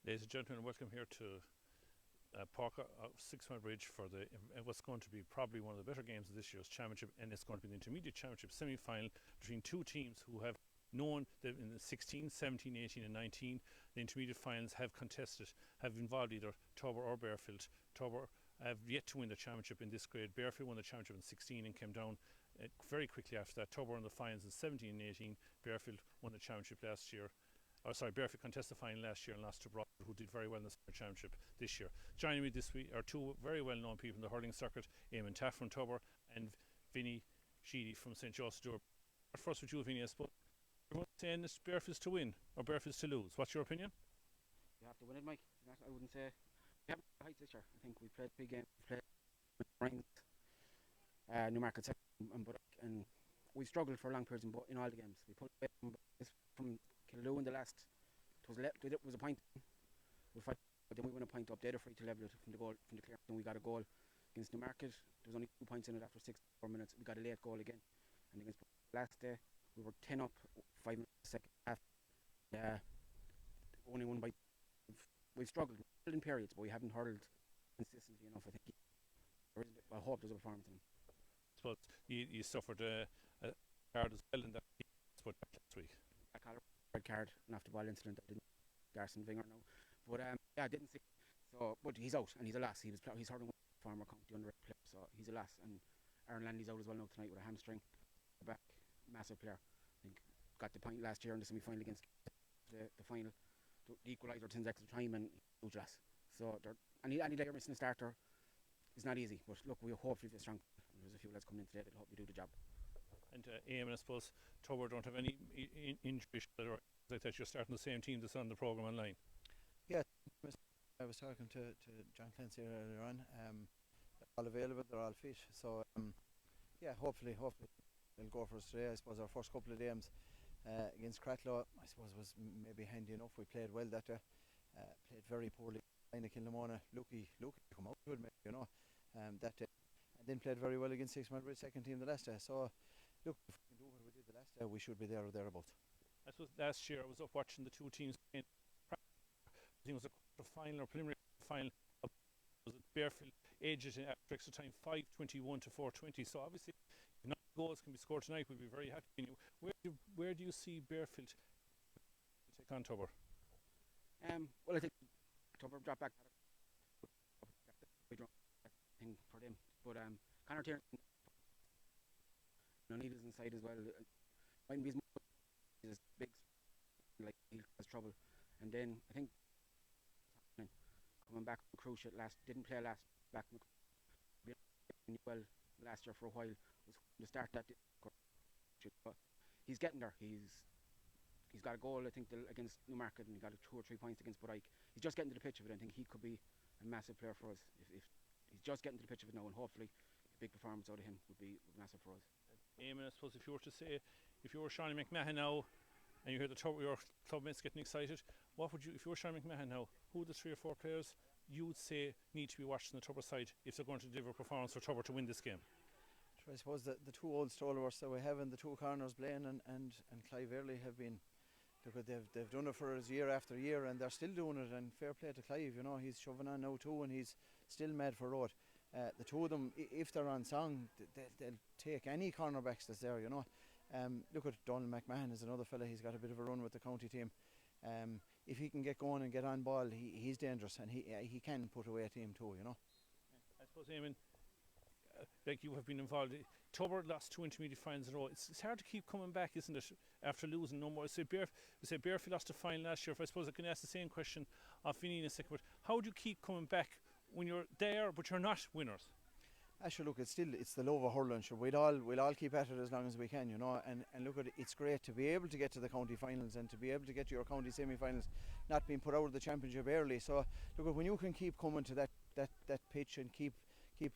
Ladies and gentlemen, welcome here to Park 6 Mile Bridge for what's going to be probably one of the better games of this year's championship, and it's going to be the intermediate championship semi-final between two teams who have known that in the 16, 17, 18 and 19 the intermediate finals have involved either Doora or Bardfield. Doora have yet to win the championship in this grade. Bardfield won the championship in 16 and came down very quickly after that. Doora won the finals in 17 and 18. Bardfield won the championship last year. Bardfield contested the final last year and lost to Bardfield, who did very well in the summer championship this year. Joining me this week are two very well-known people in the hurling circuit, Eamon Taff from Doora and Vinny Sheedy from St. Joseph's Doora. First with you, Vinny, I suppose. Everyone's saying it's Bardfield's to win or Bardfield's to lose. What's your opinion? You have to win it, Mike. I wouldn't say we haven't got heights this year. I think we played big games. We played with Rhines, Newmarket second, and we struggled for long periods in all the games. We pulled away from Kildoo in the last. It was a point. We fight, but then we went a point up. They had a free to level it from the Clare, and we got a goal against Newmarket. There was only 2 points in it after 4 minutes. We got a late goal again, and against last day we were 10 up, 5 minutes second half. Only won by. We've struggled in periods, but we haven't hurled consistently enough. I think I hope there's a performance in them. I suppose you suffered a card as well in that last week. I call it a red card, an after ball incident. I didn't Garson Vinger now, but I didn't see. So, but he's out and he's a loss. He's hurling with former county under player, so he's a loss. And Aaron Landy's out as well now tonight with a hamstring. Back, massive player. I think got the point last year in the semi-final against the final. The equaliser 10 extra time and huge loss. So any day you're missing a starter is not easy. But look, we hopefully be strong. There's a few lads coming in today that'll help you do the job. And Eamon, I suppose Doora don't have any injuries like that. You're starting the same team that's on the programme online. Yeah, I was talking to John Clancy earlier on. They're all available, they're all fit. So yeah, hopefully they'll go for us today. I suppose our first couple of games against Cratloe, I suppose, was maybe handy enough. We played well that day. Played very poorly in Kilnamona. Lucky to come out good, that day. And then played very well against 6 Mile Bridge, second team the last day. So look, if we can do what we did the last day, we should be there or thereabouts. I suppose last year I was up watching the two teams playing. I think it was a quarter final or preliminary final. Was it Bardfield edged it after extra time 5-21 to 4-20. So obviously, if not goals can be scored tonight, we'd be very happy. Where do you see Bardfield take on Doora? Well, I think Doora dropped back. Thing for them, but Conor Tiernan, Needles inside as well. Might be his big, like he has trouble, and then I think coming back from crucial didn't play last back well last year for a while, was to start that. But he's getting there. He's got a goal I think against Newmarket, and he got 2 or 3 points against Bardfield. He's just getting to the pitch of it. I think he could be a massive player for us if he's just getting to the pitch of it now, and hopefully a big performance out of him would be massive for us. Eamon, I suppose if you were Sean McMahon now, and you hear your clubmates getting excited, what would you, if you were Sean McMahon now, who are the 3 or 4 players you would say need to be watched on the Doora side if they're going to deliver a performance for Doora to win this game? I suppose the 2 old stalwarts that we have in the 2 corners, Blaine and Clive Early, have been. Look, they've done it for us year after year, and they're still doing it. And fair play to Clive, he's shoving on now too, and he's still mad for road. The 2 of them, if they're on song, they'll take any cornerbacks that's there. Look at Donald McMahon is another fella. He's got a bit of a run with the county team. If he can get going and get on ball, he's dangerous, and he can put away a team too. I suppose, Eamon, like you have been involved, Doora lost 2 intermediate finals in a row. It's hard to keep coming back, isn't it, after losing no more? We say Bardfield lost a final last year. I suppose I can ask the same question of Vinny in a second, but how do you keep coming back when you're there but you're not winners? Sure, look, it's the love of hurling. Sure, we'll all keep at it as long as we can, and look, it's great to be able to get to the county finals and to be able to get to your county semi-finals, not being put out of the championship early. So look, when you can keep coming to that pitch and keep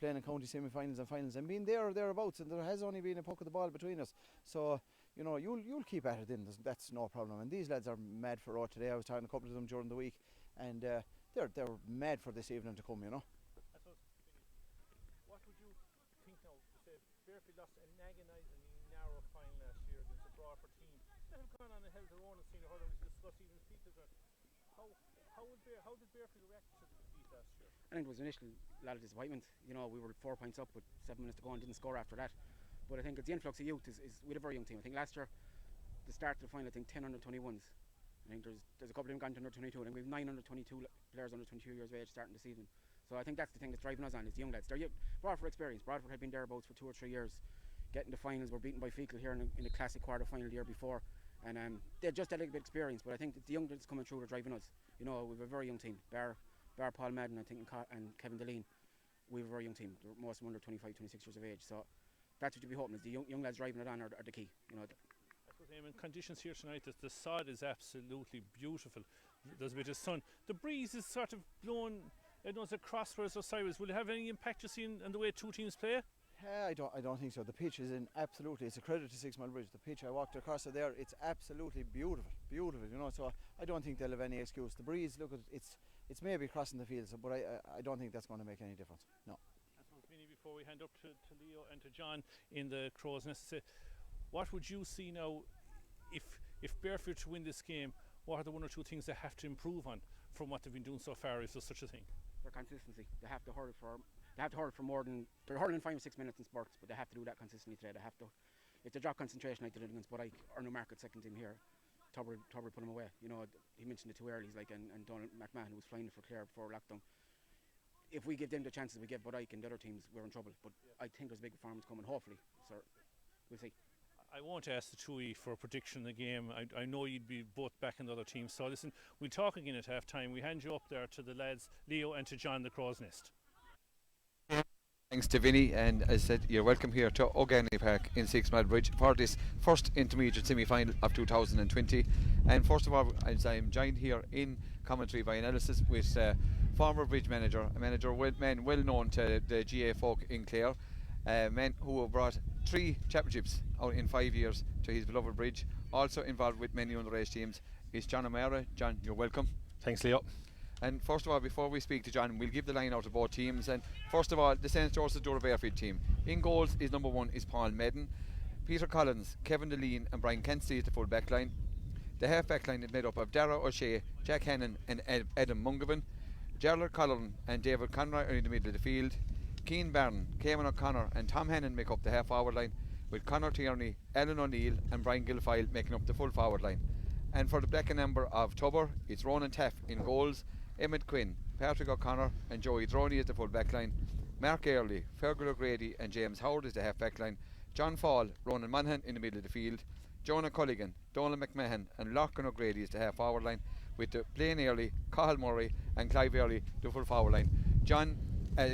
playing in county semi-finals and finals and being there or thereabouts, and there has only been a puck of the ball between us, so you'll keep at it then. That's no problem. And these lads are mad for road today. I was talking to a couple of them during the week, and they're mad for this evening to come. What would you think now? Bardfield lost an agonisingly narrow final last year against a Bradford team. They have gone on and held their own and seen hurling. We discussed even features. How would how did Bardfield react to the defeat last year? I think it was initial a lot of disappointment. You know, we were 4 points up with 7 minutes to go and didn't score after that. But I think it's the influx of youth is with a very young team. I think last year, the start to the final, I think 10 under 21s. I think there's a couple of them gone to under 22. I think we have 9 under 22 players under 22 years of age starting this season. So I think that's the thing that's driving us on is the young lads. They're Bradford experience. Bradford had been thereabouts for 2 or 3 years, getting the finals. We're beaten by Fecal here in the classic quarter final the year before, and they just had a little bit of experience. But I think it's the young lads coming through that are driving us. You know, we have a very young team. Bar Paul Madden, I think, and Kevin Deline. We have a very young team. Most of them under 25, 26 years of age. So that's what you'd be hoping is the young lads driving it on are the key. You know. I suppose, Eamon, conditions here tonight, the sod is absolutely beautiful. There's a bit of sun. The breeze is sort of blowing, I don't know, it's across for us or sideways. Will it have any impact you see in the way 2 teams play? I don't think so. The pitch is absolutely. It's a credit to 6 Mile Bridge. The pitch, I walked across it there. It's absolutely beautiful. You know. So I don't think they'll have any excuse. The breeze, look, it's maybe crossing the fields, but I don't think that's going to make any difference. No. I suppose, Vinny, before we hand up to Leo and to John in the Crow's Nest, what would you see now if Bardfield to win this game? What are the 1 or 2 things they have to improve on from what they've been doing so far, if there's such a thing? Their consistency. They have to hurl for more than they're hurling 5 or 6 minutes in spurts, but they have to do that consistently today. They have to. If they drop concentration like they did against Budike or Newmarket second team here, Tubber put them away. You know, he mentioned the 2 earlies and Donald McMahon, who was flying for Clare before lockdown. If we give them the chances we give Budike and the other teams, we're in trouble. But I think there's a big performance coming, hopefully. So we'll see. I won't ask the 2 of you for a prediction of the game. I know you'd be both back in the other team. So listen, we'll talk again at half time. We hand you up there to the lads, Leo and to John, the Crow's Nest. Thanks to Vinny, and as I said, you're welcome here to O'Garney Park in 6 Mile Bridge for this first intermediate semi-final of 2020. And first of all, as I'm joined here in commentary by analysis with former bridge manager, a manager well known to the GA folk in Clare, men who have brought 3 championships out in 5 years to his beloved bridge, also involved with many underage teams, is John O'Mara. John, you're welcome. Thanks, Leo. And first of all, before we speak to John, we'll give the line out to both teams. And first of all, the St. Joseph's Doora Bardfield team. In goals is number 1 is Paul Madden, Peter Collins, Kevin Deline and Brian Kensty is the full back line. The half back line is made up of Dara O'Shea, Jack Hannon and Adam Mungovan. Gerald Cullen and David Conroy are in the middle of the field. Keane Barron, Cayman O'Connor and Tom Hannon make up the half forward line, with Conor Tierney, Alan O'Neill and Brian Gilfile making up the full forward line. And for the black and amber of Tubber, it's Ronan Taff in goals, Emmett Quinn, Patrick O'Connor and Joey Droney is the full back line. Mark Earley, Fergal O'Grady and James Howard is the half back line. John Fall, Ronan Monaghan in the middle of the field. Jonah Culligan, Donald McMahon and Lachlan O'Grady is the half forward line, with the Blaine Earley, Cathal Murray and Clive Earley the full forward line. John,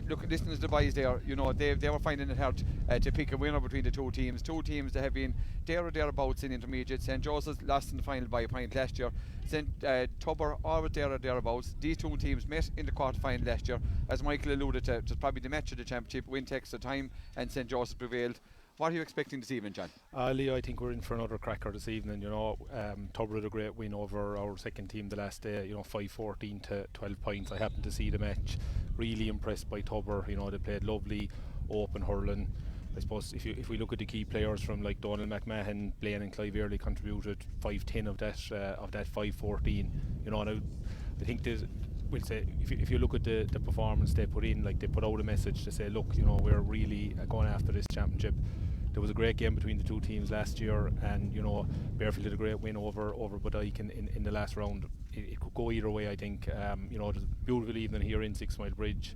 look, listening to the boys there, you know, they were finding it hard to pick a winner between the 2 teams. 2 teams that have been thereabouts in intermediate. St. Joseph's lost in the final by a point last year. St. Tubber always thereabouts. These 2 teams met in the quarter final last year. As Michael alluded to, it was probably the match of the championship. Win takes the time and St. Joseph's prevailed. What are you expecting this evening, John? Leo, I think we're in for another cracker this evening. You know, Tubber had a great win over our second team the last day. You know, 5-14 to 12 points. I happened to see the match. Really impressed by Tubber. You know, they played lovely, open hurling. I suppose if we look at the key players from like Donald McMahon, Blaine and Clive Earley contributed 5-10 of that 5-14. You know, and I think there's. We'll say if you look at the performance they put in, like they put out a message to say, look, you know, we're really going after this championship. There was a great game between the 2 teams last year, and you know, Bardfield did a great win over Budike in the last round. It could go either way, I think. You know, there's a beautiful evening here in 6 Mile Bridge.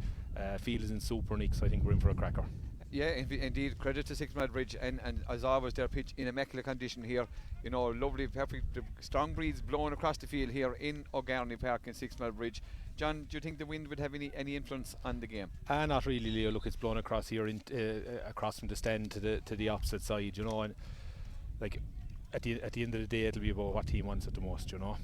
Field is in super nick, so I think we're in for a cracker. Yeah, indeed, credit to 6 Mile Bridge, and as always their pitch in immaculate condition here. You know, lovely, perfect, strong breeze blowing across the field here in O'Garney Park in 6 Mile Bridge. John, do you think the wind would have any influence on the game? Not really, Leo. Look, it's blown across here, across from the stand to the opposite side. You know, and like at the end of the day, it'll be about what team wants it the most. You know.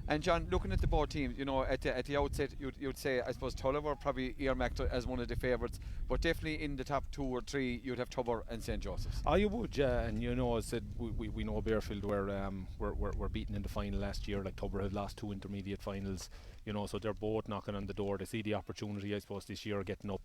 And John, looking at the both teams, you know, at the outset, you'd say, I suppose Tullow were probably earmarked as one of the favourites, but definitely in the top 2 or 3, you'd have Tubber and St. Joseph's. Oh, you would, yeah. And you know, as I said, we know Bardfield were beaten in the final last year. Like Tubber had lost 2 intermediate finals. You know, so they're both knocking on the door. They see the opportunity, I suppose, this year getting up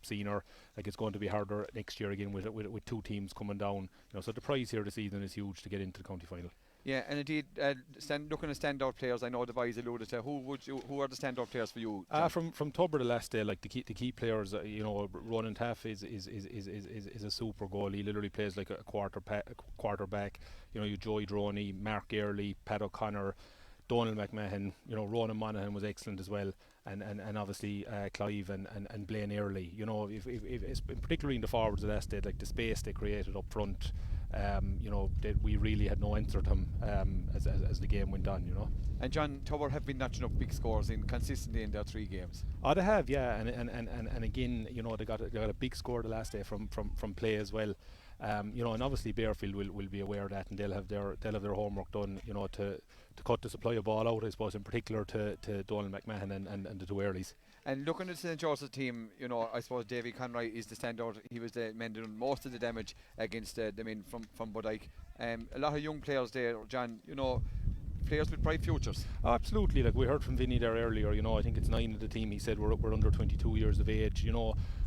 senior. Like it's going to be harder next year again with 2 teams coming down. You know, so the prize here this season is huge to get into the county final. Yeah, and indeed, looking at standout players, I know the boys alluded to. Who are the standout players for you? From Tubber the last day, like the key players, Ronan Taff is a super goal. He literally plays like a quarterback. You Joey Droney, Mark Early, Pat O'Connor, Donald McMahon. Ronan Monaghan was excellent as well, and obviously Clive and Blaine Early. If particularly in the forwards the last day, like the space they created up front. We really had no answer to them as the game went on. And John, Tubber have been notching up big scores consistently in their 3 games. Oh, they have, yeah, and again, they got a big score the last day from play as well. And obviously Bardfield will be aware of that, and they'll have their homework done. To cut the supply of ball out, I suppose, in particular to Donald McMahon and the two Earlys. And looking at St. Joseph's team, I suppose Davy Conroy is the standout. He was the man doing most of the damage against the men from Bodyke. A lot of young players there, John. Players with bright futures. Oh, absolutely. Like we heard from Vinny there earlier, I think it's 9 of the team. He said we're under 22 years of age.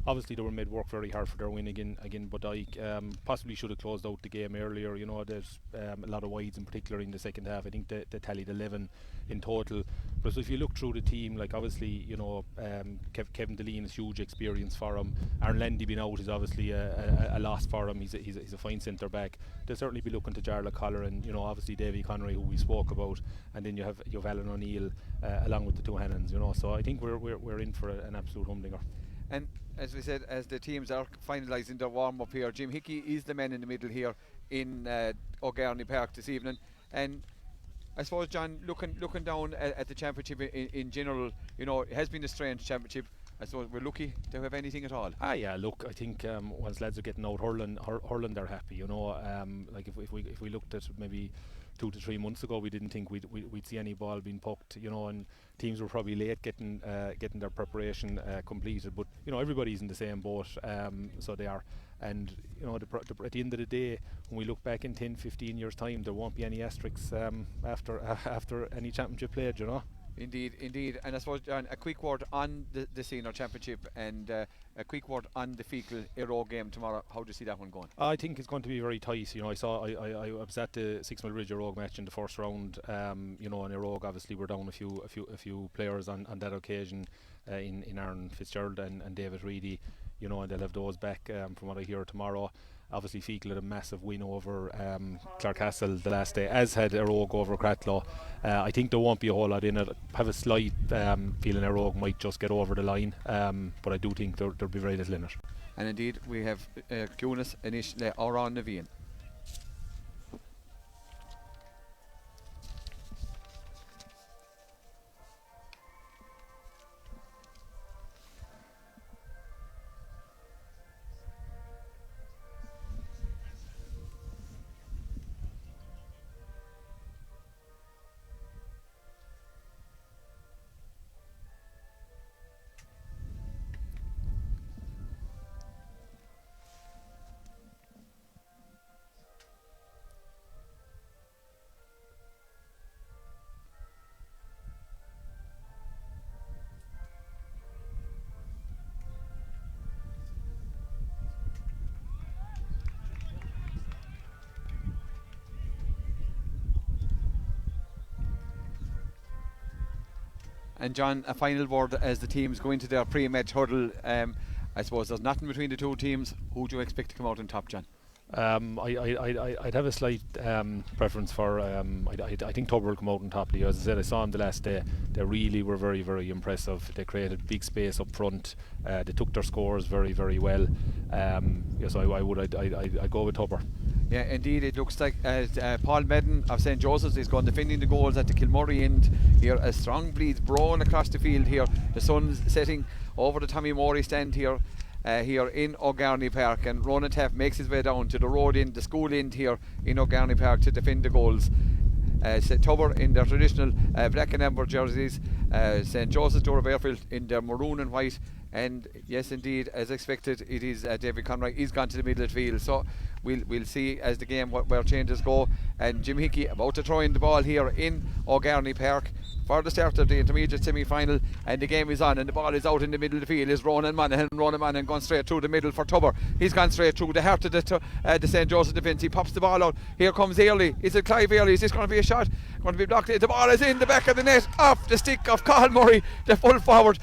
Obviously they were made work very hard for their win again Bodyke. Possibly should have closed out the game earlier. There's a lot of wides in particular in the second half. I think they tallied 11 in total. But so if you look through the team, like obviously Kevin Deline is huge experience for him. Aaron Landy being out is obviously a loss for him. He's a fine centre back. They'll certainly be looking to Jarlath Collar and obviously Davy Conroy, who we spoke about, and then you have Alan O'Neill along with the two Hannons. So I think we're in for an absolute humdinger. And as we said, as the teams are finalising their warm up here, Jim Hickey is the man in the middle here in O'Garney Park this evening. And I suppose, John, looking down at the championship in general, it has been a strange championship. I suppose we're lucky to have anything at all. Yeah, look, I think once lads are getting out hurling, they're happy. Like if we looked at maybe 2 to 3 months ago, we didn't think we'd see any ball being pucked, and teams were probably late getting their preparation completed. But everybody's in the same boat, so they are. And at the end of the day, when we look back in 10, 15 years' time, there won't be any asterisks after any championship played. Indeed. And I suppose, John, a quick word on the senior championship and a quick word on the Fecal Aero game tomorrow. How do you see that one going? I think it's going to be very tight. I was at the 6 Mile Ridge Aero match in the first round. And Aero obviously were down a few players on that occasion in Aaron Fitzgerald and David Reedy. And they'll have those back from what I hear tomorrow. Obviously Fecal had a massive win over Clarecastle the last day, as had Erogue over Cratloe. I think there won't be a whole lot in it. I have a slight feeling Erogue might just get over the line, but I do think there'll be very little in it. And indeed we have Cunis initially Oran Naveen. And John, a final word as the teams go into their pre-match huddle. I suppose there's nothing between the two teams. Who do you expect to come out on top, John? I'd have a slight preference for. I think Tubber will come out on top. As I said, I saw them the last day. They really were very, very impressive. They created big space up front. They took their scores very, very well. So I'd go with Tubber. Yeah, indeed, it looks like Paul Medden of St. Joseph's is going defending the goals at the Kilmurray end here. A strong breeze blowing across the field here. The sun's setting over the Tommy Morey stand here in O'Garney Park, and Ronan Taff makes his way down to the road end, the school end here in O'Garney Park to defend the goals. Tubber in their traditional black and amber jerseys, St. Joseph's Doora Bardfield in their maroon and white. And yes, indeed, as expected, it is David Conroy. He's gone to the middle of the field. So we'll see as the game where changes go. And Jim Hickey about to throw in the ball here in O'Garney Park for the start of the intermediate semi-final, and the game is on, and the ball is out in the middle of the field. Is Ronan Monaghan gone straight through the middle for Tubber. He's gone straight through the heart of the St. Joseph defence. He pops the ball out. Here comes Airlie. Is it Clive Airlie? Is this going to be a shot? Going to be blocked. The ball is in the back of the net, off the stick of Cathal Murray, the full forward.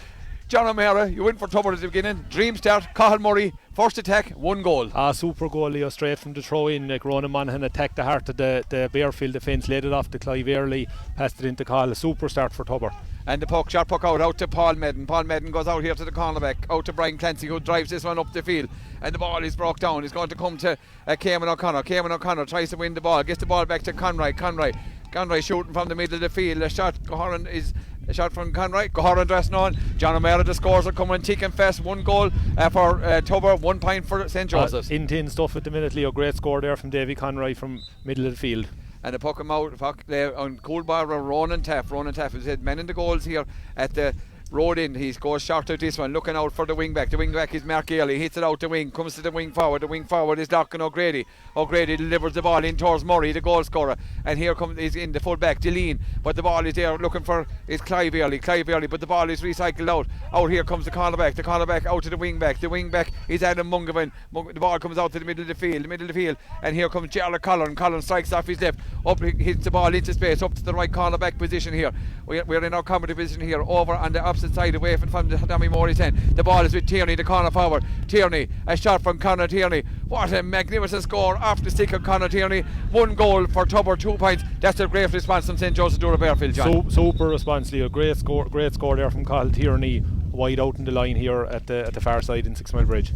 John O'Meara, you went for Tubber at the beginning. Dream start. Cathal Murray, first attack, 1 goal. Super goal, Leo, straight from the throw in. Ronan Monaghan attacked the heart of the Bardfield defence, laid it off to Clive Airlie, passed it into Cathal. A super start for Tubber. And the shot puck out to Paul Medden. Paul Medden goes out here to the cornerback, out to Brian Clancy, who drives this one up the field. And the ball is broke down. He's going to come to Cayman O'Connor. Cayman O'Connor tries to win the ball, gets the ball back to Conroy. Conroy shooting from the middle of the field. A shot from Conroy. Gohoran dressing on. John O'Meara, the scores are coming thick and fast. 1 goal for Tubber, 1 point for St. Joseph's. In stuff at the minute, Leo. Great score there from Davy Conroy from middle of the field. And the puck him out on cool bar. Ronan Taff has had men in the goals here at the road in. He goes short out this one, looking out for the wing back. The wing back is Mark Ailey. Hits it out the wing, comes to the wing forward. The wing forward is Larkin O'Grady. O'Grady delivers the ball in towards Murray, the goal scorer. And here comes is in the full back, Deline. But the ball is there looking for is Clive Airlie, but the ball is recycled out. Out here comes the cornerback. The cornerback out to the wing back. The wing back is Adam Mungovan. The ball comes out to the middle of the field. And here comes Jarlath Collin. Collin strikes off his left. Up hits the ball into space, up to the right cornerback position here. We're in our comedy position here, over on the opposite side, away from the Tommy Morris end. The ball is with Tierney, the corner forward. Tierney, a shot from Conor Tierney. What a magnificent score off the stick of Conor Tierney. 1 goal for Tubber, 2 points. That's a great response from St. Joseph Doora Bardfield, John. Super response, Leo. Great score there from Cathal Tierney, wide out in the line here at the far side in 6 Mile Bridge.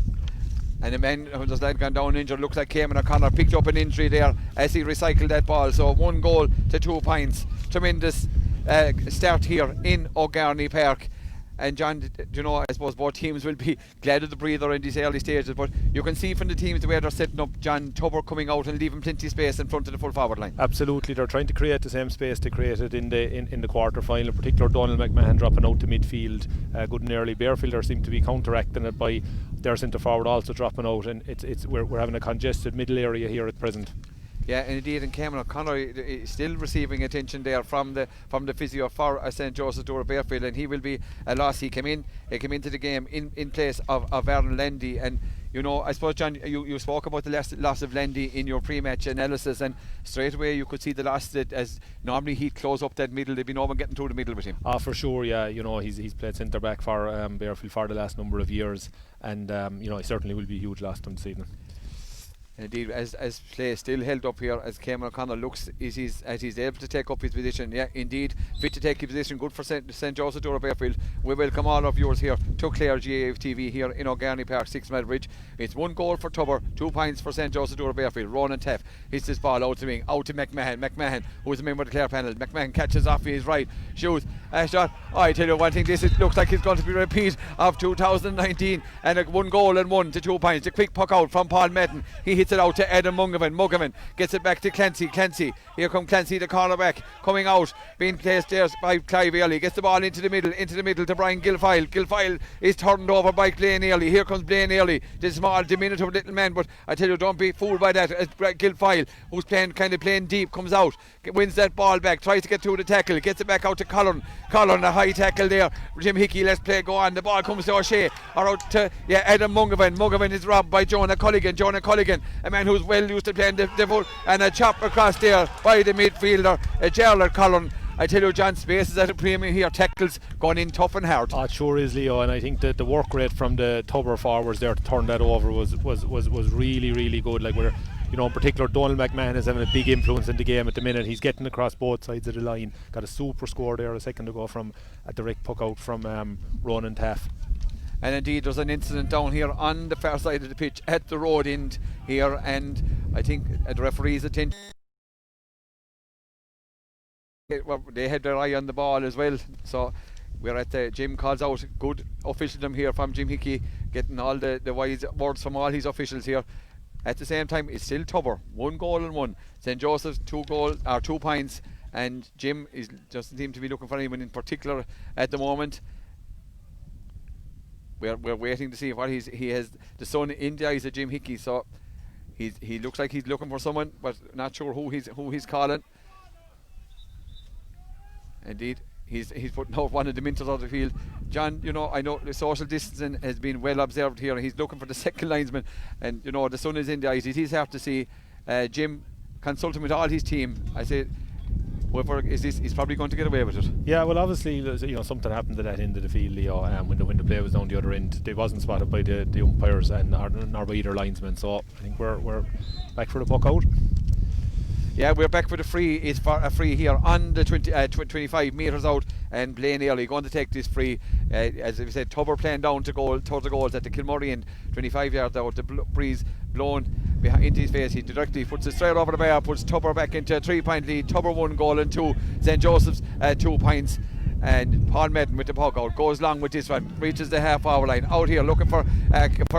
And the man who's gone down injured, looks like Cayman O'Connor picked up an injury there as he recycled that ball. So 1 goal to 2 points. Tremendous start here in O'Garney Park. And John, I suppose both teams will be glad of the breather in these early stages, but you can see from the teams the way they're setting up, John, Tubber coming out and leaving plenty of space in front of the full forward line. Absolutely, they're trying to create the same space they created in the quarter final. In particular, Donald McMahon dropping out to midfield good and early. Bardfield seem to be counteracting it by their centre forward also dropping out, and we're having a congested middle area here at present. Yeah, and indeed, and Cayman O'Connor is still receiving attention there from the physio for St. Joseph Doora Bardfield, and he will be a loss. He came into the game in place of Vernon Lendy, and I suppose, John, you spoke about the loss of Lendy in your pre-match analysis, and straight away you could see the loss that, as normally he'd close up that middle, there'd be no one getting through the middle with him. For sure, yeah. He's played centre back for Bardfield for the last number of years, and he certainly will be a huge loss to him this evening. And indeed, as play still held up here, as Cayman O'Connor looks as he's able to take up his position. Yeah, indeed, fit to take his position. Good for St. Joseph Doora Bardfield. We welcome all of yours here to Clare IHC here in O'Garney Park, 6 Mile Bridge. It's 1 goal for Tubber, 2 points for St. Joseph Doora Bardfield. Ronan Taff hits this ball out to wing, out to McMahon, who is a member of the Clare panel. McMahon catches off his right, shoots a shot. I tell you one thing, looks like it's going to be a repeat of 2019, and a 1 goal and 1 to 2 points. A quick puck out from Paul Medden. He hits it out to Adam Mungovan gets it back to Clancy. Here comes Clancy, the cornerback, coming out, being placed there by Clive Airlie. Gets the ball into the middle to Brian Gilfile. Gilfile is turned over by Blaine Airlie. Here comes Blaine Airlie, the small, diminutive little man, but I tell you, don't be fooled by that. As Gilfile, who's playing deep, comes out, wins that ball back, tries to get through the tackle, gets it back out to Colin, a high tackle there. Jim Hickey, let's play go on. The ball comes to O'Shea, or out to Adam Mungovan is robbed by Jonah Culligan, a man who's well used to playing the full, and a chop across there by the midfielder, Jarlath Collin. I tell you, John, space is at a premium here. Tackles going in tough and hard. It sure is, Leo, and I think that the work rate from the Tubber forwards there to turn that over was really, really good. Like, we're, in particular, Donald McMahon is having a big influence in the game at the minute. He's getting across both sides of the line. Got a super score there a second ago from a direct puck out from Ronan Taff. And indeed, there's an incident down here on the far side of the pitch at the road end here, and I think the referee's attention. They had their eye on the ball as well, so we're at the Jim calls out good officialdom here from Jim Hickey, getting all the wise words from all his officials here. At the same time, it's still Tubber, 1 goal and 1. St. Joseph's 2 points, and Jim doesn't seem to be looking for anyone in particular at the moment. We're waiting to see what he has the sun in the eyes of Jim Hickey, so He looks like he's looking for someone, but not sure who he's calling. Indeed, he's putting out one of the minters out of the field. John, I know the social distancing has been well observed here. He's looking for the second linesman, and the sun is in the eyes. It is hard to see. Jim consulting with all his team. I say, whoever is this, he's probably going to get away with it. Yeah, well, obviously, something happened at that end of the field, Leo, when the play was down the other end. They wasn't spotted by the umpires nor by either linesman. So I think we're back for the puck out. Yeah, we're back for the free. It's for a free here on the 25 metres out, and Blaine Early going to take this free. As we said, Tubber playing down to goal, towards the goals at the Kilmurray end, 25 yards out. The breeze blowing into his face. He directly puts it straight over the bar, puts Tubber back into a 3-point lead. Tubber 1 goal and 2. St. Joseph's 2 points. And Paul Medden with the puck out goes long with this one, reaches the half-hour line. Out here looking for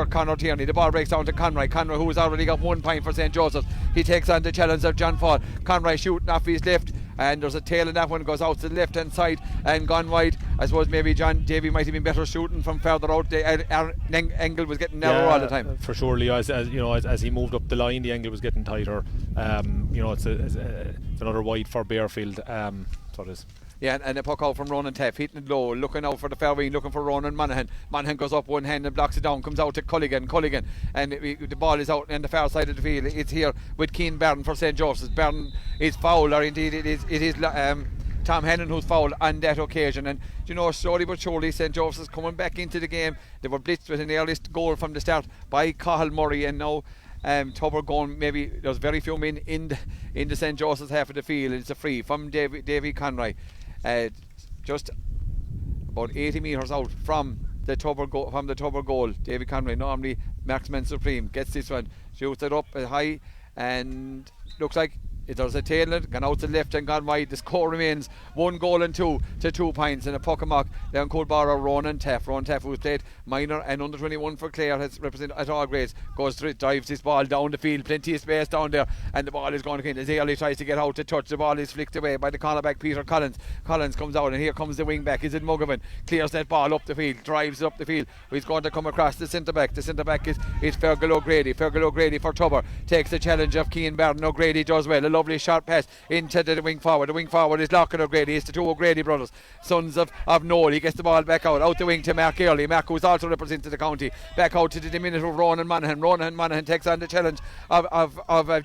Conor Tierney. The ball breaks down to Conroy, who's already got 1 point for St. Joseph's. He takes on the challenge of John Fall. Conroy shooting off his left, and there's a tail in that one, goes out to the left hand side and gone wide. I suppose maybe John Davy might have been better shooting from further out. The angle was getting narrower all the time. For sure, Leo, as he moved up the line, the angle was getting tighter. It's another wide for Bardfield. So it is. Yeah, and a puck out from Ronan Teff, hitting it low, looking out for the fair wing, looking for Ronan Monaghan. Monaghan goes up one hand and blocks it down, comes out to Culligan, and the ball is out on the far side of the field. It's here with Keane Barron for St. Joseph's. Barron is foul, or indeed it is Tom Hennon who's fouled on that occasion. And slowly but surely St. Joseph's is coming back into the game. They were blitzed with an earliest goal from the start by Cathal Murray, and now Tubber going, maybe there's very few men in the St. Joseph's half of the field. It's a free from Davy Conroy. Just about 80 metres out from the Tubber goal. David Conroy, normally marksman supreme, gets this one, shoots it up high, and looks like there's a tail gone out to the left and gone wide. The score remains 1 goal and 2 to 2 points in a puck and mock. Down Coolborough, Ronan Teff, who's played minor and under 21 for Clare, has represented at all grades, drives this ball down the field, plenty of space down there, and the ball is going in as Early tries to get out to touch. The ball is flicked away by the cornerback Peter Collins. Collins comes out, and here comes the wing back. Is it Mugovan? Clears that ball up the field, drives it up the field. He's going to come across the centre back. The centre back is Fergal O'Grady. Fergal O'Grady for Tubber takes the challenge of Keane Barron. O'Grady does well. A lovely short pass into the wing forward. The wing forward is Lockett O'Grady. It's the 2 O'Grady brothers, sons of Noel. He gets the ball back out the wing to Mark Early. Mark, who's also represented the county, back out to the diminutive Ronan Monaghan. Ronan Monaghan takes on the challenge of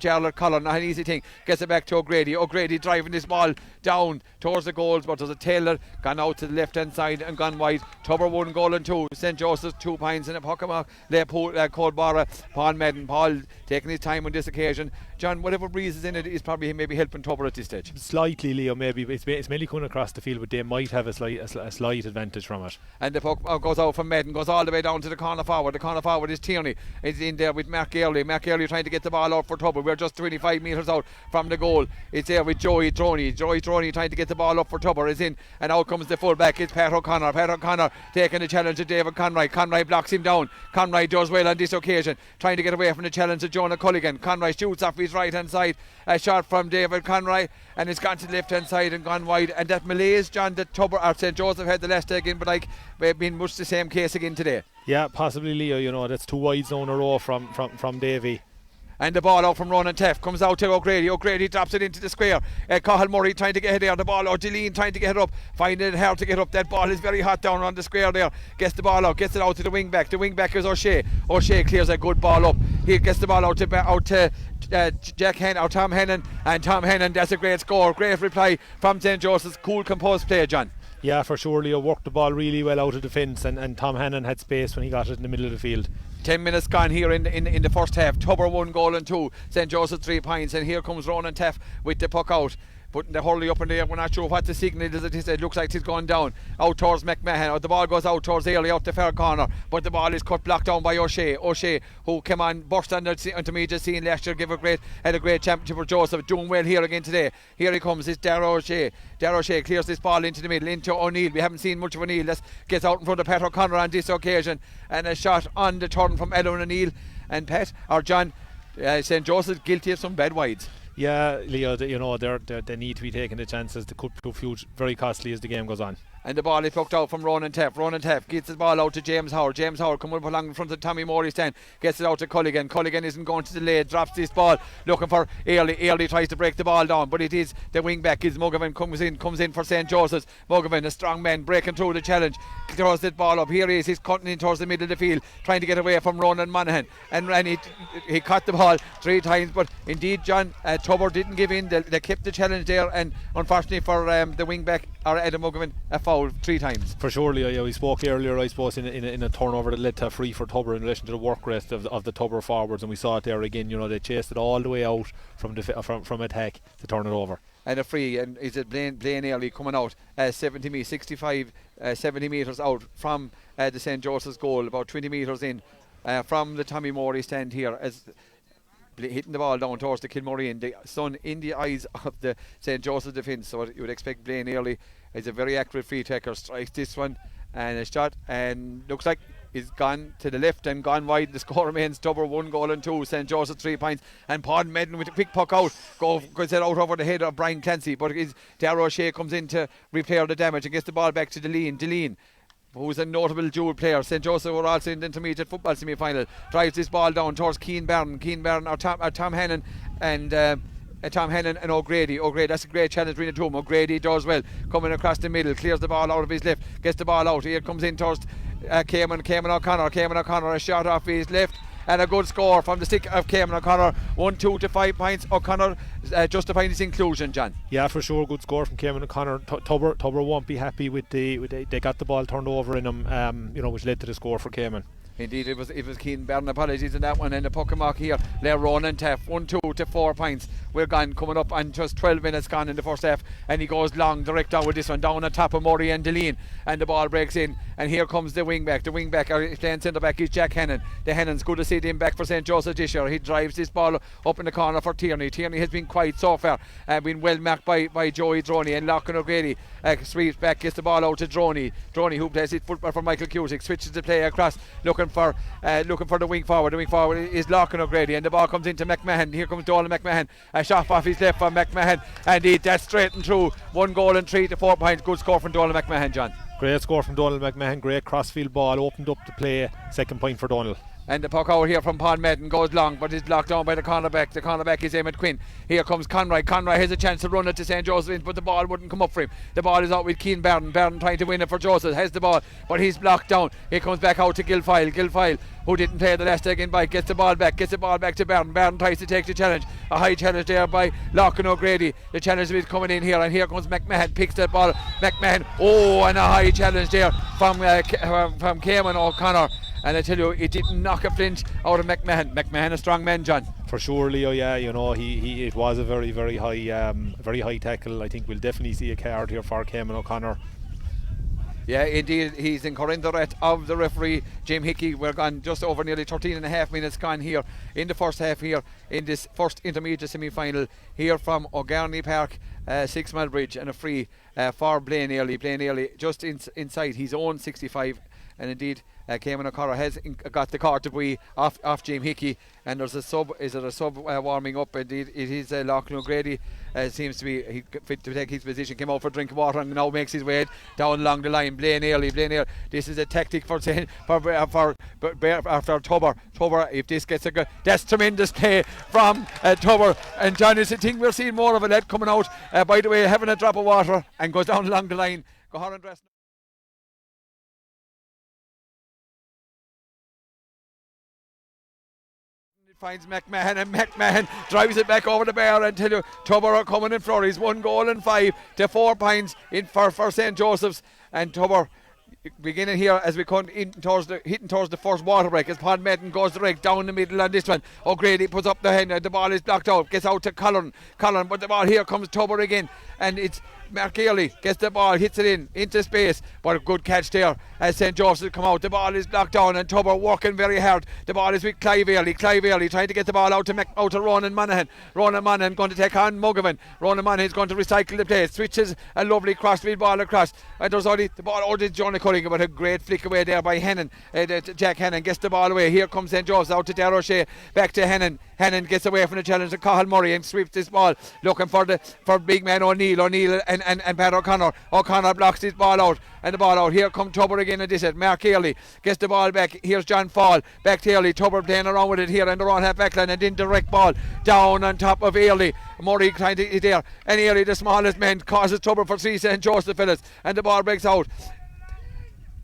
Jarlath Cullen. Not an easy thing. Gets it back to O'Grady. O'Grady driving this ball down towards the goals, but there's a tailor gone out to the left hand side and gone wide. Tubber 1 goal and 2. St. Joseph's 2 points in a puck and mock. Coldborough, Paul Medden. Paul taking his time on this occasion. John, whatever breeze is in it is probably maybe helping Tubber at this stage. Slightly, Leo, maybe. It's mainly coming across the field, but they might have a slight advantage from it. And the puck goes out from Medden, goes all the way down to the corner forward. The corner forward is Tierney. It's in there with Mark Early. Mark Early trying to get the ball out for Tubber. We're just 25 metres out from the goal. It's there with Joey Droney. Joey Droney trying to get the ball up for Tubber. Is in, and out comes the full back. It's Pat O'Connor. Pat O'Connor taking the challenge of David Conroy. Conroy blocks him down. Conroy does well on this occasion, trying to get away from the challenge of Jonah Culligan. Conroy shoots off his right hand side. A shot from David Conroy, and it's gone to the left hand side and gone wide. And that malaise, John, that Tubber or St. Joseph had the last day again, but been much the same case again today. Yeah, possibly, Leo. That's 2 wides down a row from Davy. And the ball out from Ronan Teff comes out to O'Grady. O'Grady drops it into the square. Cathal Murray trying to get it there. The ball out. Deline trying to get it up. Finding it hard to get up. That ball is very hot down on the square there. Gets the ball out. Gets it out to the wing back. The wing back is O'Shea. O'Shea clears a good ball up. He gets the ball out to Tom Hennon. And Tom Hennon, that's a great score. Great reply from St. Joseph's. Cool, composed play, John. Yeah, for sure, Leo worked the ball really well out of defence, and Tom Hennon had space when he got it in the middle of the field. 10 minutes gone here in the first half. Tubber 1 goal and 2. St. Joseph 3 points, and here comes Ronan Teff with the puck out. Putting the hurley up in the air. We're not sure what the signal is. It looks like it's gone down out towards McMahon. The ball goes out towards Early out the far corner, but the ball is blocked down by O'Shea. O'Shea, who came on, burst on the intermediate scene last year, had a great championship for Joseph, doing well here again today. Here he comes, it's Darragh O'Shea. Darragh O'Shea clears this ball into the middle, into O'Neill. We haven't seen much of O'Neill. Gets out in front of Pat O'Connor on this occasion, and a shot on the turn from Ellen O'Neill. And Pat, or John, St. Joseph's guilty of some bad wides. Yeah, Leo, they need to be taking the chances. They could prove huge, very costly as the game goes on. and the ball is plucked out from Ronan Teff. Ronan Teff gets the ball out to James Howard. James Howard coming up along in front of Tommy Morey's stand, gets it out to Culligan. Culligan isn't going to delay, drops this ball, looking for Early. Early tries to break the ball down, but it is the wing back is Mugovan, comes in for St. Joseph's. Mugovan, a strong man, breaking through the challenge, throws the ball up. Here he is, he's cutting in towards the middle of the field, trying to get away from Ronan Monaghan, and he caught the ball 3 times, but indeed, John, Tubber didn't give in. They kept the challenge there, and unfortunately for the wing back, or Adam Mugovan, a foul 3 times. For surely, we spoke earlier, I suppose, in a turnover that led to a free for Tubber in relation to the work rate of the Tubber forwards, and we saw it there again. They chased it all the way out from attack to turn it over. And a free, and is it Blaine Early coming out 70 metres out from the St. Joseph's goal, about 20 metres in from the Tommy Morey stand here, as hitting the ball down towards the Kilmurray, and the sun in the eyes of the St. Joseph's defence. So you would expect Blaine Early is a very accurate free taker, strikes this one, and a shot, and looks like is gone to the left and gone wide. The score remains Tubber 1 goal and 2, St. Joseph 3 points, and Paul Medden with a quick puck out goes it out over the head of Brian Clancy, but Darragh O'Shea comes in to repair the damage and gets the ball back to Deline, who's a notable dual player. St. Joseph were also in the intermediate football semi-final, drives this ball down towards Keane Byrne or Tom Hannon and Tom Hannon and O'Grady, that's a great challenge between the two of them. O'Grady does well, coming across the middle, clears the ball out of his left, gets the ball out, here comes in towards Cayman O'Connor, a shot off his left, and a good score from the stick of Cayman O'Connor. 1-2 to 5 points. O'Connor justifying his inclusion, John. Yeah, for sure, good score from Cayman O'Connor. Tubber won't be happy with they got the ball turned over in them, which led to the score for Cayman. Indeed, it was Keane Byrne, apologies in that one, and the puck and mark here. There, Ronan Teff, 1-2 to 4 points. We're gone, coming up on just 12 minutes gone in the first half, and he goes long, direct down with this one, down on top of Murray and Deline, and the ball breaks in, and here comes the wing back, playing centre back is Jack Hannon. The Hannon's good to see him back for St. Joseph this year. He drives this ball up in the corner for Tierney. Tierney has been quiet so far, been well marked by Joey Droney, and Lachlan O'Grady sweeps back, gets the ball out to Droney, who plays it football for Michael Cusick, switches the play across, looking for the wing forward. The wing forward is Lachlan O'Grady, and the ball comes into McMahon. Here comes Donald McMahon, a shot off his left from McMahon, and that's straight and through. 1 goal and 3 to 4 points. Good score from Donald McMahon, John. Great score from Donald McMahon, great crossfield ball, opened up the play, 2nd point for Donald. And the puck out here from Paul Madden goes long, but is blocked down by the cornerback. The cornerback is Emmett Quinn. Here comes Conroy. Conroy has a chance to run it to St. Joseph's, but the ball wouldn't come up for him. The ball is out with Keane Byrne. Byrne trying to win it for Joseph. Has the ball, but he's blocked down. He comes back out to Gilfile. Gilfile, who didn't play the last second bike, gets the ball back to Byrne. Byrne tries to take the challenge. A high challenge there by Lachlan O'Grady. The challenge is coming in here, and here comes McMahon. Picks that ball. McMahon, and a high challenge there from Cayman O'Connor. And I tell you, it didn't knock a flinch out of McMahon. McMahon, a strong man, John. For sure, Leo. Yeah, it was a very, very high tackle. I think we'll definitely see a card here for Cayman O'Connor. Yeah, indeed, he's incurring the wrath of the referee, Jim Hickey. We're gone just over nearly 13 and a half minutes gone here in the first half here in this first intermediate semi-final here from O'Garney Park, 6 Mile Bridge, and a free for Blaine Early. Blaine Early just inside his own 65, and indeed Cayman O'Connor has got the card to be off Jim Hickey, and there's a sub warming up. Indeed, it is Lachlan O'Grady. Seems to be fit to take his position, came out for a drink of water and now makes his way down along the line. Blaine Early, this is a tactic for Tubber. Tubber, if this gets a good, that's tremendous play from Tubber, and John, is a thing we're seeing more of a lad coming out, by the way, having a drop of water, and goes down along the line. Go hard and dress. Finds McMahon, and McMahon drives it back over the bar, and tell you, Tubber are coming in flurries. 1 goal and 5 to 4 points in for St. Joseph's, and Tubber beginning here as we come in hitting towards the first water break, as Paul Madden goes direct down the middle on this one. O'Grady puts up the hand, and the ball is blocked out, gets out to Cullen, but the ball, here comes Tubber again, and it's Mark Early gets the ball, hits it into space, but a good catch there as St. Joseph's come out. The ball is blocked down, and Tubber working very hard. The ball is with Clive Early trying to get the ball out to Ronan Monaghan. Ronan Monaghan going to take on Mugovan. Ronan Monaghan is going to recycle the play, switches a lovely crossfield ball across, and there's only the ball out to Johnny Culligan, but a great flick away there by Hannon. Jack Hannon gets the ball away. Here comes St. Joseph's out to Darragh O'Shea, back to Hannon. Hannon gets away from the challenge to Cathal Murray and sweeps this ball, looking for big man O'Neill. O'Neill and Pat O'Connor. O'Connor blocks his ball out, and the ball out. Here come Tubber again, and this is Mark Early gets the ball back. Here's John Fall back to Early. Tubber playing around with it here in the wrong half back line, and then direct ball down on top of Early. Murray trying to get there, and Early, the smallest man, causes trouble for 3 St. Joseph fellas, and the ball breaks out.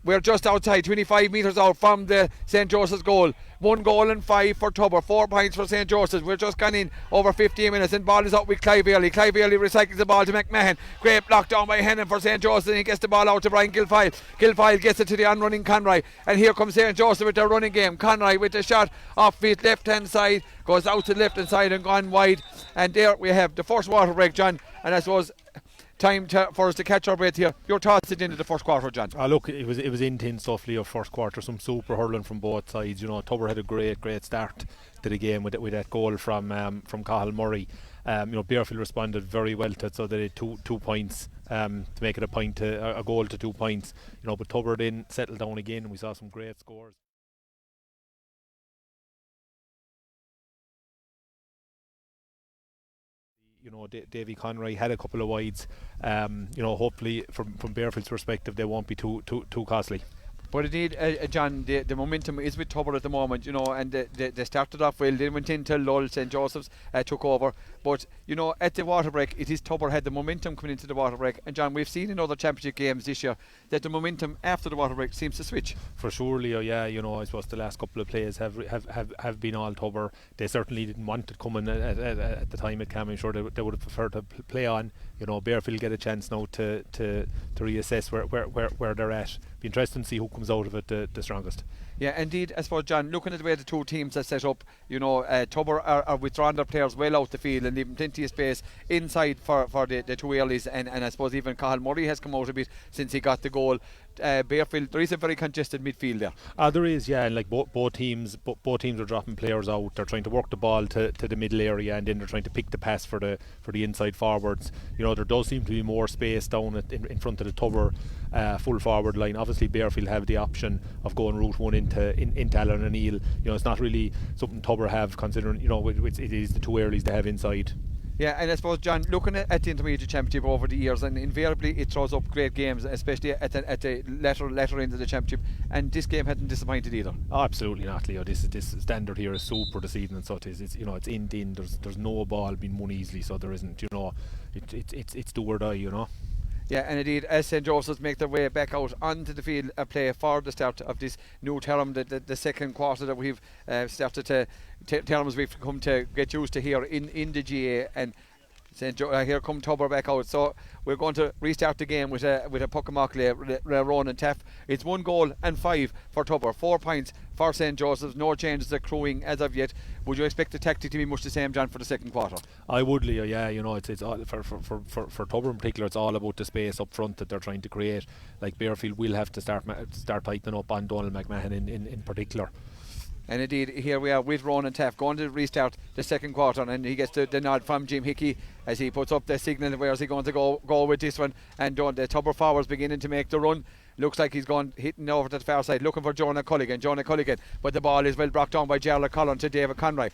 We're just outside, 25 metres out from the St. Joseph's goal. 1 goal and 5 for Tubber, 4 points for St. Joseph's. We're just gone in over 15 minutes, and ball is out with Clive Early. Clive Early recycles the ball to McMahon. Great block down by Hennon for St. Joseph's, and he gets the ball out to Brian Gilfile. Gilfile gets it to the on-running Conroy, and here comes St. Joseph with their running game. Conroy with the shot off feet, left-hand side, goes out to the left-hand side and gone wide. And there we have the first water break, John, and I suppose time for us to catch our breath here. Your thoughts at the end of the first quarter, John? Look, it was intense stuff, Leo. First quarter, some super hurling from both sides. You know, Tubber had a great start to the game with that goal from Cathal Murray. You know, Bardfield responded very well to it, so they had two points to make it a goal to 2 points. You know, but Tubber then settled down again, and we saw some great scores. You know, Davy Conroy had a couple of wides. You know, hopefully from Bardfield's perspective, they won't be too costly. But indeed, John, the momentum is with Tubber at the moment, you know, and they started off well. They went into lull. St. Joseph's took over. But, you know, at the water break, it is Tubber had the momentum coming into the water break. And, John, we've seen in other championship games this year that the momentum after the water break seems to switch. For sure, Leo, yeah. You know, I suppose the last couple of plays have been all Tubber. They certainly didn't want it coming at the time it came. I'm sure they would have preferred to play on. You know, Bardfield get a chance now to reassess where they're at. Be interesting to see who comes out of it the strongest. Yeah, indeed. I suppose, John, looking at the way the two teams are set up, you know, Tubber are withdrawing their players well out the field and leaving plenty of space inside for the two earlies, and I suppose even Cathal Murray has come out a bit since he got the goal. Bardfield, there is a very congested midfield there. There is, yeah, and like both teams are dropping players out. They're trying to work the ball to the middle area, and then they're trying to pick the pass for the inside forwards. You know, there does seem to be more space down in front of the Tubber full forward line. Obviously, Bardfield have the option of going route one into Alan O'Neill. You know, it's not really something Tubber have, considering, you know, it is the two earlies they have inside. Yeah, and I suppose, John, looking at the Intermediate Championship over the years, and invariably it throws up great games, especially at the latter end of the Championship, and this game hadn't disappointed either. Oh, absolutely not, Leo. This standard here is super this evening, so it's you know, it's in. There's no ball being won easily, so there isn't, you know, it's do or die, you know. Yeah, and indeed, as St. Joseph's make their way back out onto the field play for the start of this new term, the second quarter that we've started to terms we've come to get used to here in the GA, and here come Tubber back out. So we're going to restart the game with a Puckamackley, Ronan Taff. It's 1 goal and 5 for Tubber, 4 points for St. Joseph's. No changes accruing as of yet. Would you expect the tactic to be much the same, John, for the second quarter? I would, Leo. Yeah, you know, it's all for Tubber in particular. It's all about the space up front that they're trying to create. Like, Bardfield will have to start tightening up on Donald McMahon in particular. And indeed, here we are with Ronan Taff going to restart the second quarter, and he gets the nod from Jim Hickey as he puts up the signal. Where is he going to go with this one? And the Tubber forwards beginning to make the run. Looks like he's gone hitting over to the far side, looking for Jonah Culligan, but the ball is well brought down by Gerald Collin to David Conroy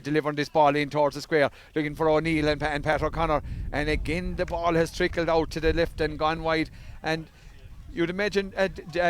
delivering this ball in towards the square, looking for O'Neill and Pat O'Connor, and again the ball has trickled out to the left and gone wide. And you'd imagine,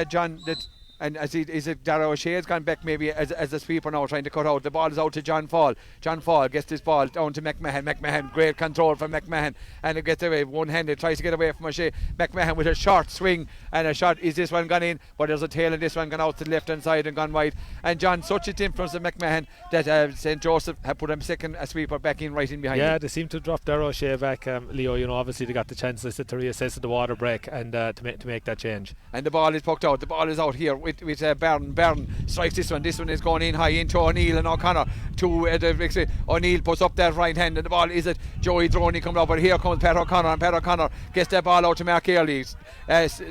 John, that, and is it Dara O'Shea has gone back maybe as a sweeper now, trying to cut out. The ball is out to John Fall. John Fall gets this ball down to McMahon. Great control from McMahon, and it gets away one-handed, tries to get away from O'Shea. McMahon with a short swing and a shot. Is this one gone in? But there's a tail, and this one gone out to the left-hand side and gone wide. And John, such its influence of McMahon that St. Joseph have put a sweeper back in right in behind him. Yeah, they seem to drop Dara O'Shea back, Leo. You know, obviously they got the chance to reassess the water break and to make that change. And the ball is poked out. The ball is out here with Barron strikes this one. This one is going in high into O'Neill and O'Connor. O'Neill puts up that right hand, and the ball is at Joey Droney coming up. But here comes Pat O'Connor, and Pat O'Connor gets that ball out to Mark Early.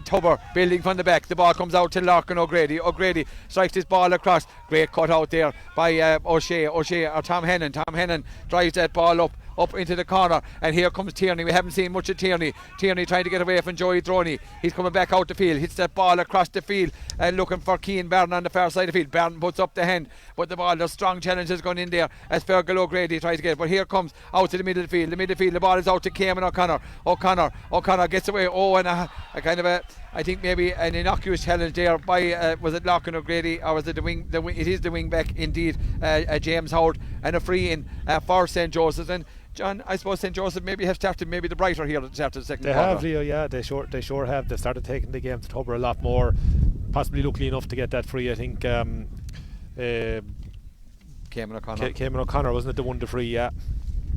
Tubber building from the back. The ball comes out to Larkin O'Grady. O'Grady strikes this ball across. Great cut out there by O'Shea or Tom Hennon. Tom Hennon drives that ball up up into the corner, and here comes Tierney. We haven't seen much of Tierney. Tierney trying to get away from Joey Droney. He's coming back out the field, hits that ball across the field, and looking for Keane Barton on the far side of the field. Barton puts up the hand, but the ball, there's strong challenges going in there as Fergal O'Grady tries to get it, but here comes out to the middle of the field. The ball is out to Cayman O'Connor. O'Connor gets away. And a kind of I think maybe an innocuous challenge there by was it Larkin O'Grady, or was it the wing? It is the wing back indeed, James Howard, and a free in for St. Joseph's. And John, I suppose St. Joseph maybe have started maybe the brighter here at the start of the second quarter. They have, Leo, yeah, they sure have. They started taking the game to Tubber a lot more, possibly luckily enough to get that free. I think Cayman O'Connor. Cayman O'Connor, wasn't it, the one to free? Yeah.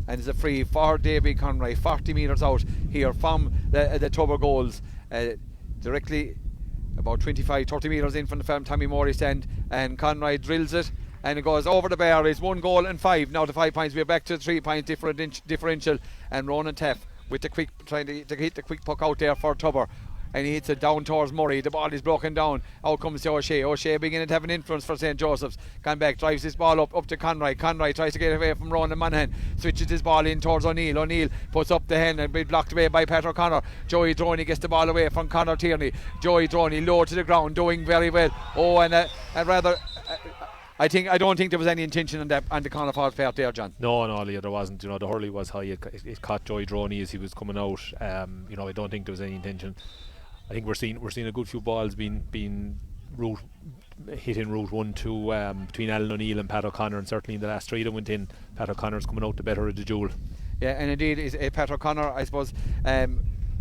And it's a free for Davy Conroy, 40 metres out here from the Tubber goals, directly about 25-30 metres in from the Tommy Morris end, and Conroy drills it and it goes over the bar. It's 1 goal and 5 now to 5 points. We're back to 3 points differential, and Ronan Teff with the quick, trying to hit the quick puck out there for Tubber, and he hits it down towards Murray. The ball is broken down. Out comes to O'Shea beginning to have an influence for St. Joseph's. Gone back, drives his ball up to Conroy. Conroy tries to get away from Ronan Monaghan, switches his ball in towards O'Neill. O'Neill puts up the hand and be blocked away by Pat O'Connor. Joey Droney gets the ball away from Conor Tierney. Joey Droney low to the ground, doing very well. I don't think there was any intention on the Conor Ford's part there, John. No, Leo, there wasn't. You know, the hurley was high. It caught Joey Droney as he was coming out. I don't think there was any intention. I think we're seeing a good few balls being hit in route 1 2 between Alan O'Neill and Pat O'Connor, and certainly in the last 3 that went in, Pat O'Connor's coming out the better of the duel. Yeah, and indeed is Pat O'Connor, I suppose.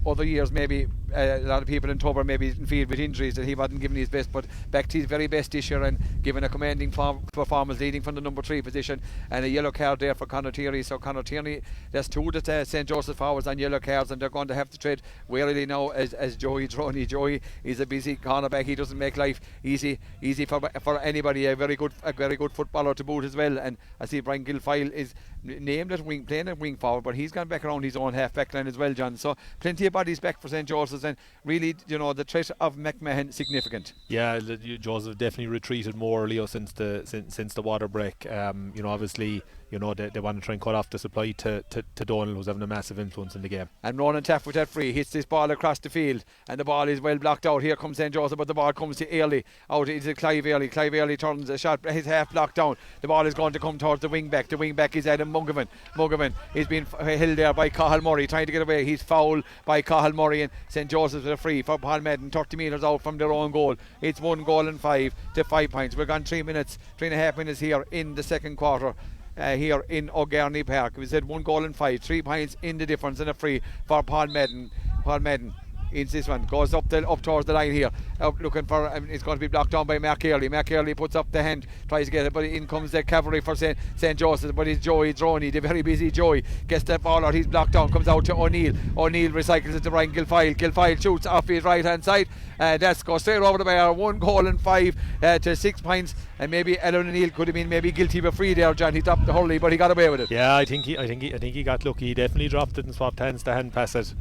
Other years maybe a lot of people in Tubber maybe didn't feel with injuries that he wasn't giving his best, but back to his very best this year and giving a commanding performance, leading from the number 3 position, and a yellow card there for Conor Tierney. So Conor Tierney, there's 2 that St. Joseph forwards on yellow cards, and they're going to have to tread warily now as Joey Droney. Joey is a busy cornerback. He doesn't make life easy for anybody. A very good footballer to boot as well. And I see Brian Gilfile is named at wing, playing at wing forward, but he's gone back around his own half back line as well, John. So plenty of bodies back for St. Joseph's, and really, the threat of McMahon significant. Yeah, Joseph definitely retreated more, Leo, since the water break. Obviously, they want to try and cut off the supply to Donald, who's having a massive influence in the game. And Ronan Taff with that free hits this ball across the field, and the ball is well blocked out. Here comes St. Joseph, but the ball comes to Airlie, out into Clive Airlie. Clive Airlie turns a shot, his half blocked down. The ball is going to come towards the wing back. The wing back is Adam Mugovan is being held there by Cathal Murray, trying to get away. He's fouled by Cathal Murray, and St. Joseph's with a free for Paul Madden, 30 metres out from their own goal. It's 1 goal and 5 to 5 points. We've gone 3.5 minutes here in the second quarter. Here in O'Garney Park, we said 1 goal and 5, 3 points in the difference, and a free for Paul Madden. Paul Madden in this one goes up towards the line here, looking for, it's going to be blocked down by Mark Early. Mark Early puts up the hand, tries to get it, but in comes the cavalry for St. Joseph, but it's Joey Droney, the very busy Joey, gets that ball out. He's blocked down, comes out to O'Neill. O'Neill recycles it to Ryan Gilfile. Gilfile shoots off his right hand side, that's goes straight over the bar. 1 goal and 5 to 6 points, and maybe Alan O'Neill could have been maybe guilty of a free there, John. He dropped the hurley, but he got away with it. Yeah, I think he got lucky. He definitely dropped it and swapped hands to hand pass it.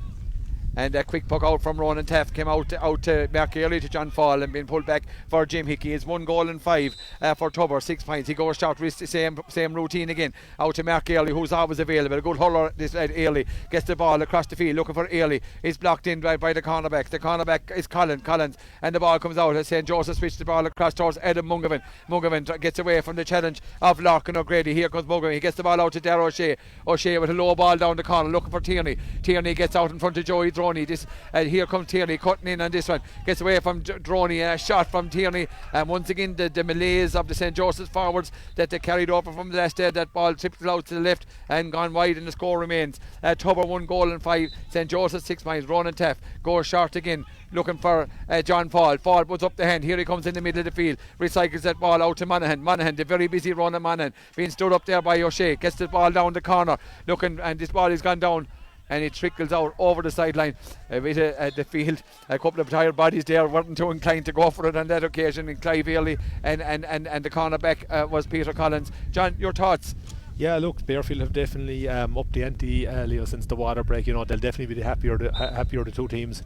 And a quick puck out from Ronan Taft came out to Mark Early to John Fall, and been pulled back for Jim Hickey. It's 1 goal and 5 for Tubber, 6 points. He goes short, same routine again, out to Mark Early, who's always available. A good hurler, this lad Early gets the ball across the field looking for Early. He's blocked in by the cornerbacks. The cornerback is Collins, and the ball comes out as St. Joseph switched the ball across towards Adam Mugovan. Mugovan gets away from the challenge of Larkin O'Grady. Here comes Mugovan. He gets the ball out to Darragh O'Shea. O'Shea with a low ball down the corner looking for Tierney. Tierney gets out in front of Joey Droney. Here comes Tierney cutting in on this one, gets away from Droney, and a shot from Tierney, and once again the malaise of the St. Joseph's forwards that they carried over from the last day. That ball tripped out to the left and gone wide, and the score remains Tubber 1 goal and 5, St. Joseph's 6 points. Ronan Taff goes short again, looking for John Fall. Fall puts up the hand. Here he comes in the middle of the field, recycles that ball out to Monaghan, the very busy Ronan Monaghan, being stood up there by O'Shea, gets the ball down the corner, looking, and this ball has gone down, and it trickles out over the sideline with the field. A couple of tired bodies there weren't too inclined to go for it on that occasion, and Clive Airlie and the cornerback was Peter Collins. John, your thoughts? Yeah, look, Bardfield have definitely upped the ante, Leo, since the water break. They'll definitely be the happier the two teams.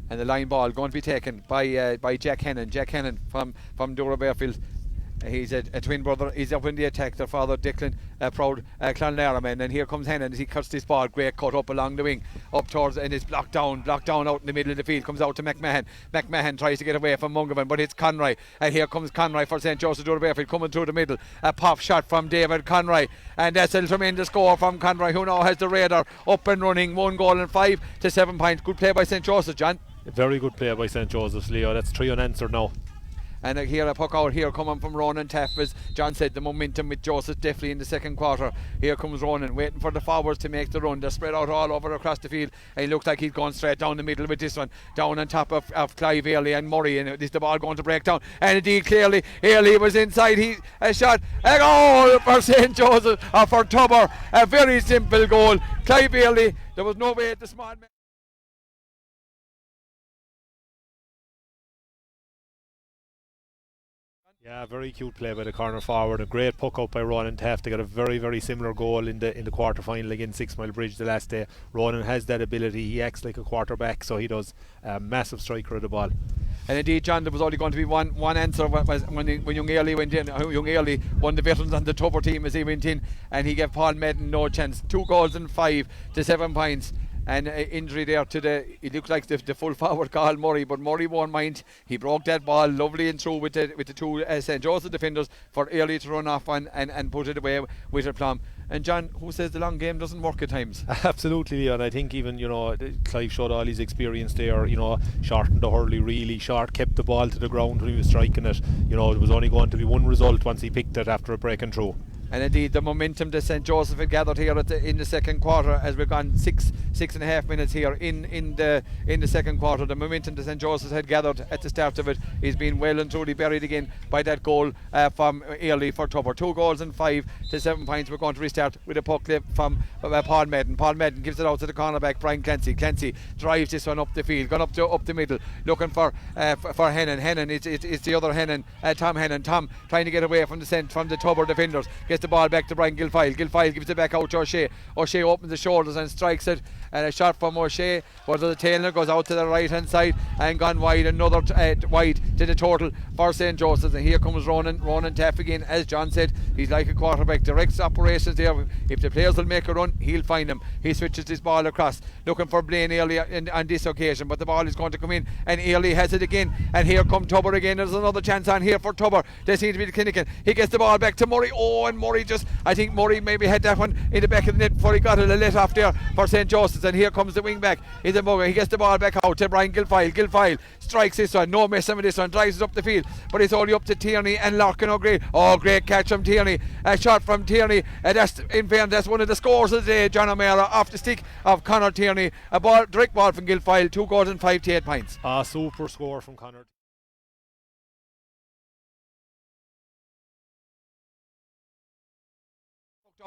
And the line ball going to be taken by Jack Hennon. Jack Hennon from Doora Bardfield. He's a twin brother. He's up in the attack. Their father, Declan, proud Clonlara man. And here comes Hennon as he cuts this ball. Great cut up along the wing, up towards, and it's blocked down out in the middle of the field. Comes out to McMahon. McMahon tries to get away from Mungovan, but it's Conroy. And here comes Conroy for St. Joseph Doora Bardfield, coming through the middle. A pop shot from David Conroy, and that's a tremendous score from Conroy, who now has the radar up and running. 1 goal and 5 to 7 points. Good play by St. Joseph, John. Very good play by St. Joseph's, Leo. That's 3 unanswered now. And here a puck out here coming from Ronan Taff. As John said, the momentum with Joseph definitely in the second quarter. Here comes Ronan, waiting for the forwards to make the run. They're spread out all over across the field, and he looks like he's gone straight down the middle with this one, down on top of Clive Ailey and Murray, and is the ball going to break down? And indeed, clearly Ailey was inside. He a shot, a goal for St. Joseph, or for Tubber. A very simple goal. Clive Ailey, there was no way at the small man. Yeah, very cute play by the corner forward. A great puck out by Ronan Taft. They got a very, very similar goal in the quarter final against 6 Mile Bridge the last day. Ronan has that ability. He acts like a quarterback, so he does. A massive striker of the ball. And indeed, John, there was only going to be one answer when Young Ailey went in. Young Ailey, one of the veterans on the Tubber team, as he went in, and he gave Paul Madden no chance. 2 goals and 5 to 7 points. And injury there to it looked like the full forward Carl Murray, but Murray won't mind. He broke that ball lovely and through with the two St. Joseph defenders for Ailey to run off on and put it away with a plum. And John, who says the long game doesn't work at times? Absolutely, Leon. I think even, Clive showed all his experience there, shortened the hurley really short, kept the ball to the ground when he was striking it. It was only going to be one result once he picked it after a breaking through. And indeed, the momentum that St. Joseph had gathered here in the second quarter, as we've gone six and a half minutes here in the second quarter, the momentum that St. Joseph had gathered at the start of it is being well and truly buried again by that goal from Ailey for Tubber. 2 goals and 5 to 7 points. We're going to restart with a puck clip from Paul Madden. Paul Madden gives it out to the cornerback Brian Clancy. Clancy drives this one up the field, gone up the middle, looking for Hennon. Hennon, it's the other Hennon, Tom Hennon. Tom trying to get away from the Tubber defenders. Gets the ball back to Brian Gilfile. Gilfile gives it back out to O'Shea. O'Shea opens the shoulders and strikes it. And a shot from O'Shea, but the tailor goes out to the right hand side and gone wide. Another wide to the total for St. Joseph's. And here comes Ronan Taff again. As John said, he's like a quarterback, directs operations there. If the players will make a run, he'll find them. He switches this ball across, looking for Blaine Ailey on this occasion, but the ball is going to come in, and Ailey has it again. And here come Tubber again. There's another chance on here for Tubber. They seem to be the clinical. He gets the ball back to Murray. And Murray I think Murray maybe had that one in the back of the net before he got it a let off there for St. Joseph's. And here comes the wing back. He's a mugger. He gets the ball back out to Brian Gilfile. Gilfile strikes this one. No messing with this one. Drives it up the field. But it's only up to Tierney and Larkin O'Grady. Great catch from Tierney. A shot from Tierney. That's one of the scores of the day, John O'Mara, off the stick of Conor Tierney. Direct ball from Gilfile. 2 goals and 5 to 8 points. Super score from Conor.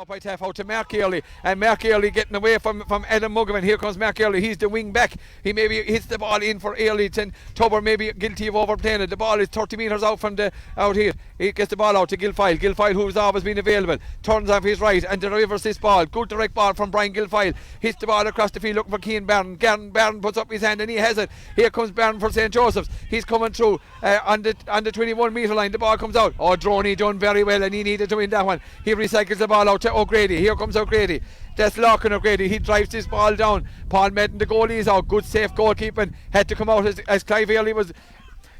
By Taff out to Mark Ailey, and Mark Ailey getting away from Adam Muggavan. Here comes Mark Ailey. He's the wing back. He maybe hits the ball in for Ailey, and Tubber maybe guilty of overplaying it. The ball is 30 metres out here. He gets the ball out to Gilfile. Gilfile, who's always been available, turns off his right and delivers this ball. Good direct ball from Brian Gilfile. Hits the ball across the field looking for Cian Barron. Barron puts up his hand and he has it. Here comes Barron for St. Joseph's. He's coming through on the 21 metre line. The ball comes out. Droney done very well, and he needed to win that one. He recycles the ball out to O'Grady. Here comes O'Grady. That's Larkin O'Grady. He drives this ball down. Paul Madden, the goalie, is out. Good safe goalkeeping. Had to come out as Clive Ailey was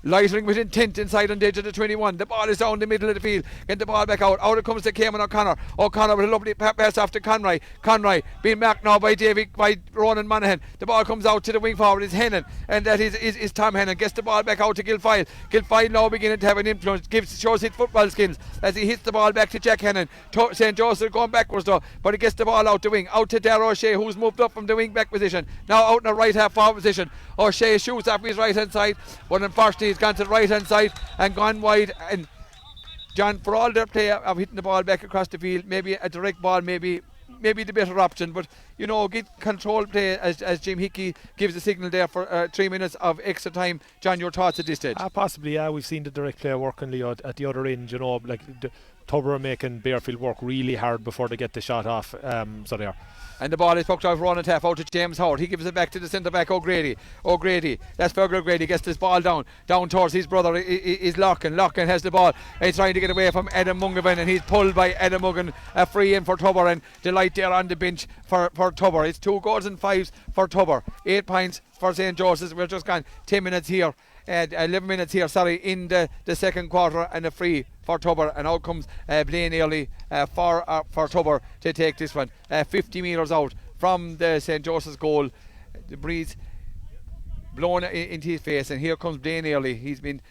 lightering with intent inside on the edge of the 21. The ball is down the middle of the field. Get the ball back out. Out it comes to Cayman O'Connor. O'Connor with a lovely pass off to Conroy. Conroy being marked now by Ronan Monaghan. The ball comes out to the wing forward. It's Hennon, and that is Tom Hennon. Gets the ball back out to Gilfile. Gilfile now beginning to have an influence. Shows his football skills as he hits the ball back to Jack Hennon. St. Joseph going backwards though, but he gets the ball out the wing. Out to Darragh O'Shea, who's moved up from the wing back position. Now out in the right half forward position. O'Shea shoots off his right hand side, but unfortunately he's gone to the right hand side and gone wide. And John, for all their play of hitting the ball back across the field, maybe a direct ball maybe the better option, but get control play as Jim Hickey gives the signal there for 3 minutes of extra time. John, your thoughts at this stage? Possibly, yeah. We've seen the direct play working, Leo, at the other end. Tubber are making Bardfield work really hard before they get the shot off. So they are. And the ball is poked out for Ronan Taff, out to James Howard. He gives it back to the centre back O'Grady. That's Fergal O'Grady, gets this ball down towards his brother. Is Lockin has the ball. He's trying to get away from Adam Mungavan, and he's pulled by Adam Mungan. A free in for Tubber, and Delight there on the bench for Tubber. It's 2 goals and 5s for Tubber. 8 points for St. Joseph's. We're just gone 10 minutes here. 11 minutes here, in the second quarter, and a free for Tubber, and out comes Blaine Early for Tubber to take this one. 50 metres out from the St. Joseph's goal. The breeze blown into his face, and here comes Blaine Early. He's been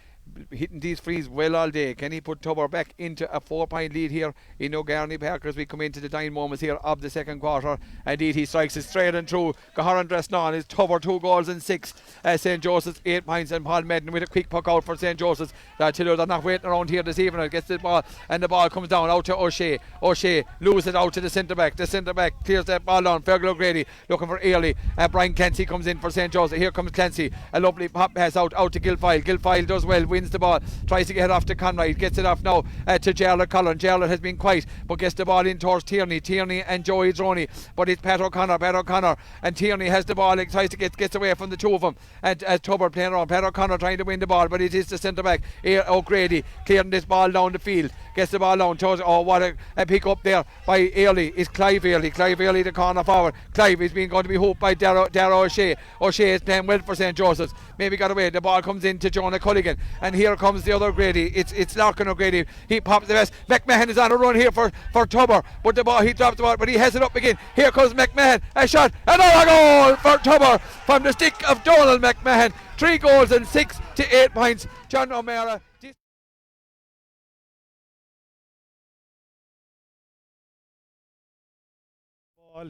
hitting these frees well all day. Can he put Tubber back into a 4-point lead here in O'Garney Park as we come into the dying moments here of the second quarter? Indeed, he strikes it straight and through. Gaharan Dresnan is Tubber 2 goals and 6. St. Joseph's 8 points, and Paul Medden with a quick puck out for St. Joseph's. They're not waiting around here this evening. Gets the ball, and the ball comes down out to O'Shea. O'Shea loses it out to the centre back. The centre back clears that ball down. Fergal O'Grady looking for Early. Brian Clancy comes in for St. Joseph. Here comes Clancy. A lovely pop pass out to Gilfile. Gilfile does well, wins the ball, tries to get it off to Conroy, gets it off now to Jarlath Cullen. Jarlath has been quiet, but gets the ball in towards Tierney and Joey Droney, but it's Pat O'Connor, and Tierney has the ball and tries to gets away from the two of them, and Tubber playing around. Pat O'Connor trying to win the ball, but it is the centre back O'Grady clearing this ball down the field, gets the ball down towards, what a pick up there by Early. Is Clive Early the corner forward. Clive is going to be hooped by Dara O'Shea. O'Shea is playing well for St. Joseph's, maybe got away. The ball comes in to Jonah Culligan, and here comes the other O'Grady. It's Larkin O'Grady. He pops the best. McMahon is on a run here for Tubber, but the ball, he drops the ball, but he has it up again. Here comes McMahon, a shot, another goal for Tubber from the stick of Donald McMahon. 3 goals and 6 to 8 points. John O'Meara.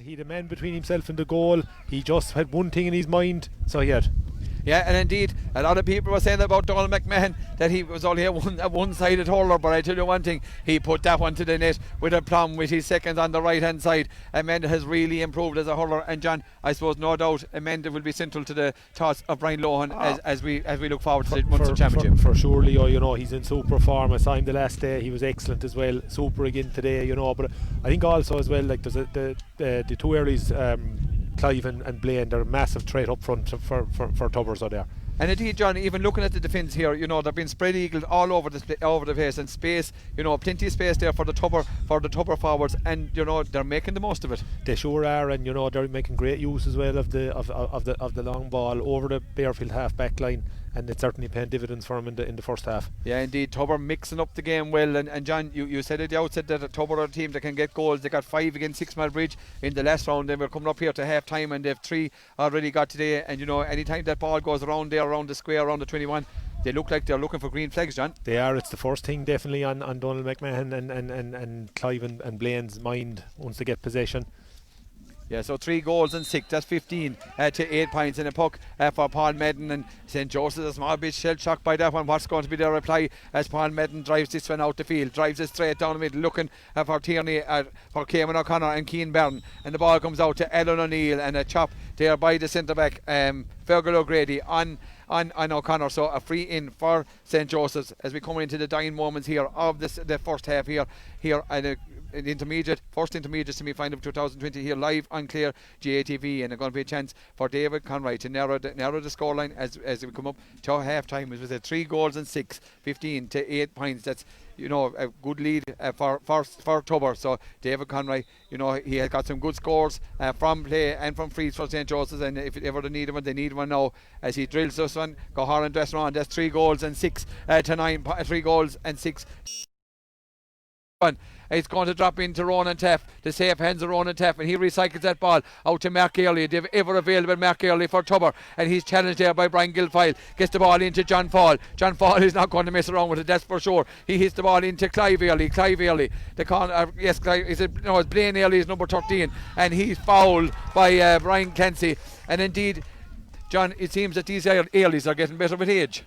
He had a man between himself and the goal. He just had one thing in his mind, so he had. Yeah, and indeed, a lot of people were saying about Donald McMahon that he was only a one-sided hurler, but I tell you one thing, he put that one to the net with a plum with his second on the right-hand side. Amanda has really improved as a hurler, and John, I suppose no doubt Amanda will be central to the thoughts of Brian Lohan as we look forward to the Munster Championship. For sure, Leo, he's in super form. I saw him the last day, he was excellent as well, super again today, but I think also as well, like there's the two earlies, Clive and Blaine, they're a massive threat up front for Tubbers out there. And indeed, John, even looking at the defence here, they've been spread eagled all over the place, and space, plenty of space there for the Tubber forwards, and they're making the most of it. They sure are, and they're making great use as well of the long ball over the Bardfield half back line, and it's certainly paying dividends for them in the first half. Yeah, indeed, Tubber mixing up the game well, and John, you said at the outset that Tubber are a team that can get goals. They got 5 against 6 Mile Bridge in the last round, and we're coming up here to half time, and they've 3 already got today, and anytime that ball goes around there, around the square, around the 21, they look like they're looking for green flags, John. They are. It's the first thing definitely on Donald McMahon and Clive and Blaine's mind once they get possession. Yeah, so 3 goals and 6, that's 15 to 8 points, and a puck for Paul Medden, and St. Joseph's a small bit shell-shocked by that one. What's going to be their reply as Paul Medden drives this one out the field, drives it straight down the middle, looking for Tierney, for Cayman O'Connor and Keane Byrne, and the ball comes out to Alan O'Neill, and a chop there by the centre-back Fergal O'Grady on O'Connor. So a free in for St. Joseph's as we come into the dying moments here of the first half here at first intermediate semi-final of 2020 here live on Clare GATV, and there's going to be a chance for David Conroy to narrow the scoreline as we come up to half time. It was 3 goals and 6, 15 to 8 points. That's a good lead for Tubber. So David Conroy, he has got some good scores from play and from frees for St. Joseph's, and if ever they need one, they need one now as he drills this one. Gaharan Dresnan, that's 3 goals and 6 to 9, 3 goals and 6. It's going to drop into Ronan Taff, the safe hands of Ronan Taff, and he recycles that ball out to Mark Early, the ever available Mark Early for Tubber, and he's challenged there by Brian Gilfile. Gets the ball into John Fall. John Fall is not going to mess around with it, that's for sure. He hits the ball into Clive Early, the corner, yes, it's Blaine Early is number 13, and he's fouled by Brian Clancy, and indeed John, it seems that these Airlies are getting better with age.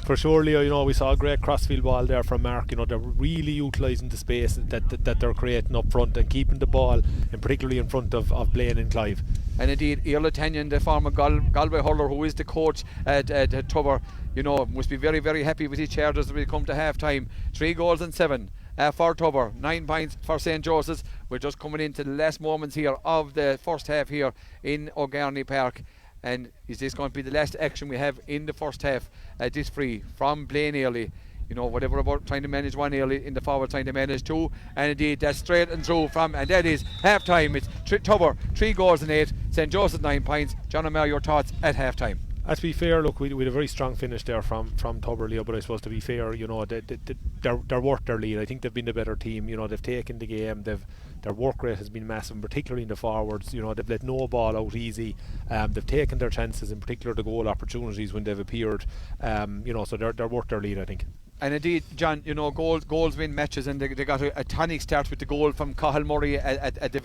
For sure, Leo, you know, we saw a great crossfield ball there from Mark. You know, they're really utilising the space that they're creating up front and keeping the ball, and particularly in front of Blaine and Clive. And indeed, Iarla Tanyan, the former Galway hurler, who is the coach at Tubber, you know, must be very, very happy with his charges as we come to half time. 3 goals and 7 for Tubber, 9 points for St. Joseph's. We're just coming into the last moments here of the first half here in O'Garney Park. And is this going to be the last action we have in the first half? This free from Blaine Airlie. You know, whatever about trying to manage one Airlie in the forward, trying to manage 2. And indeed, that's straight and through from, and that is half time. It's Tubber, 3 goals and 8. St. Joseph's 9 points. John O'Mara, your thoughts at half time? To be fair, look, we had a very strong finish there from Tubber, Leo, but I suppose to be fair, you know, they're worth their lead. I think they've been the better team. You know, they've taken the game. Their work rate has been massive, particularly in the forwards. You know, they've let no ball out easy. They've taken their chances, in particular the goal opportunities when they've appeared. You know, so they're worth their lead, I think. And indeed, John, you know, goals win matches, and they got a tonic start with the goal from Cathal Murray at the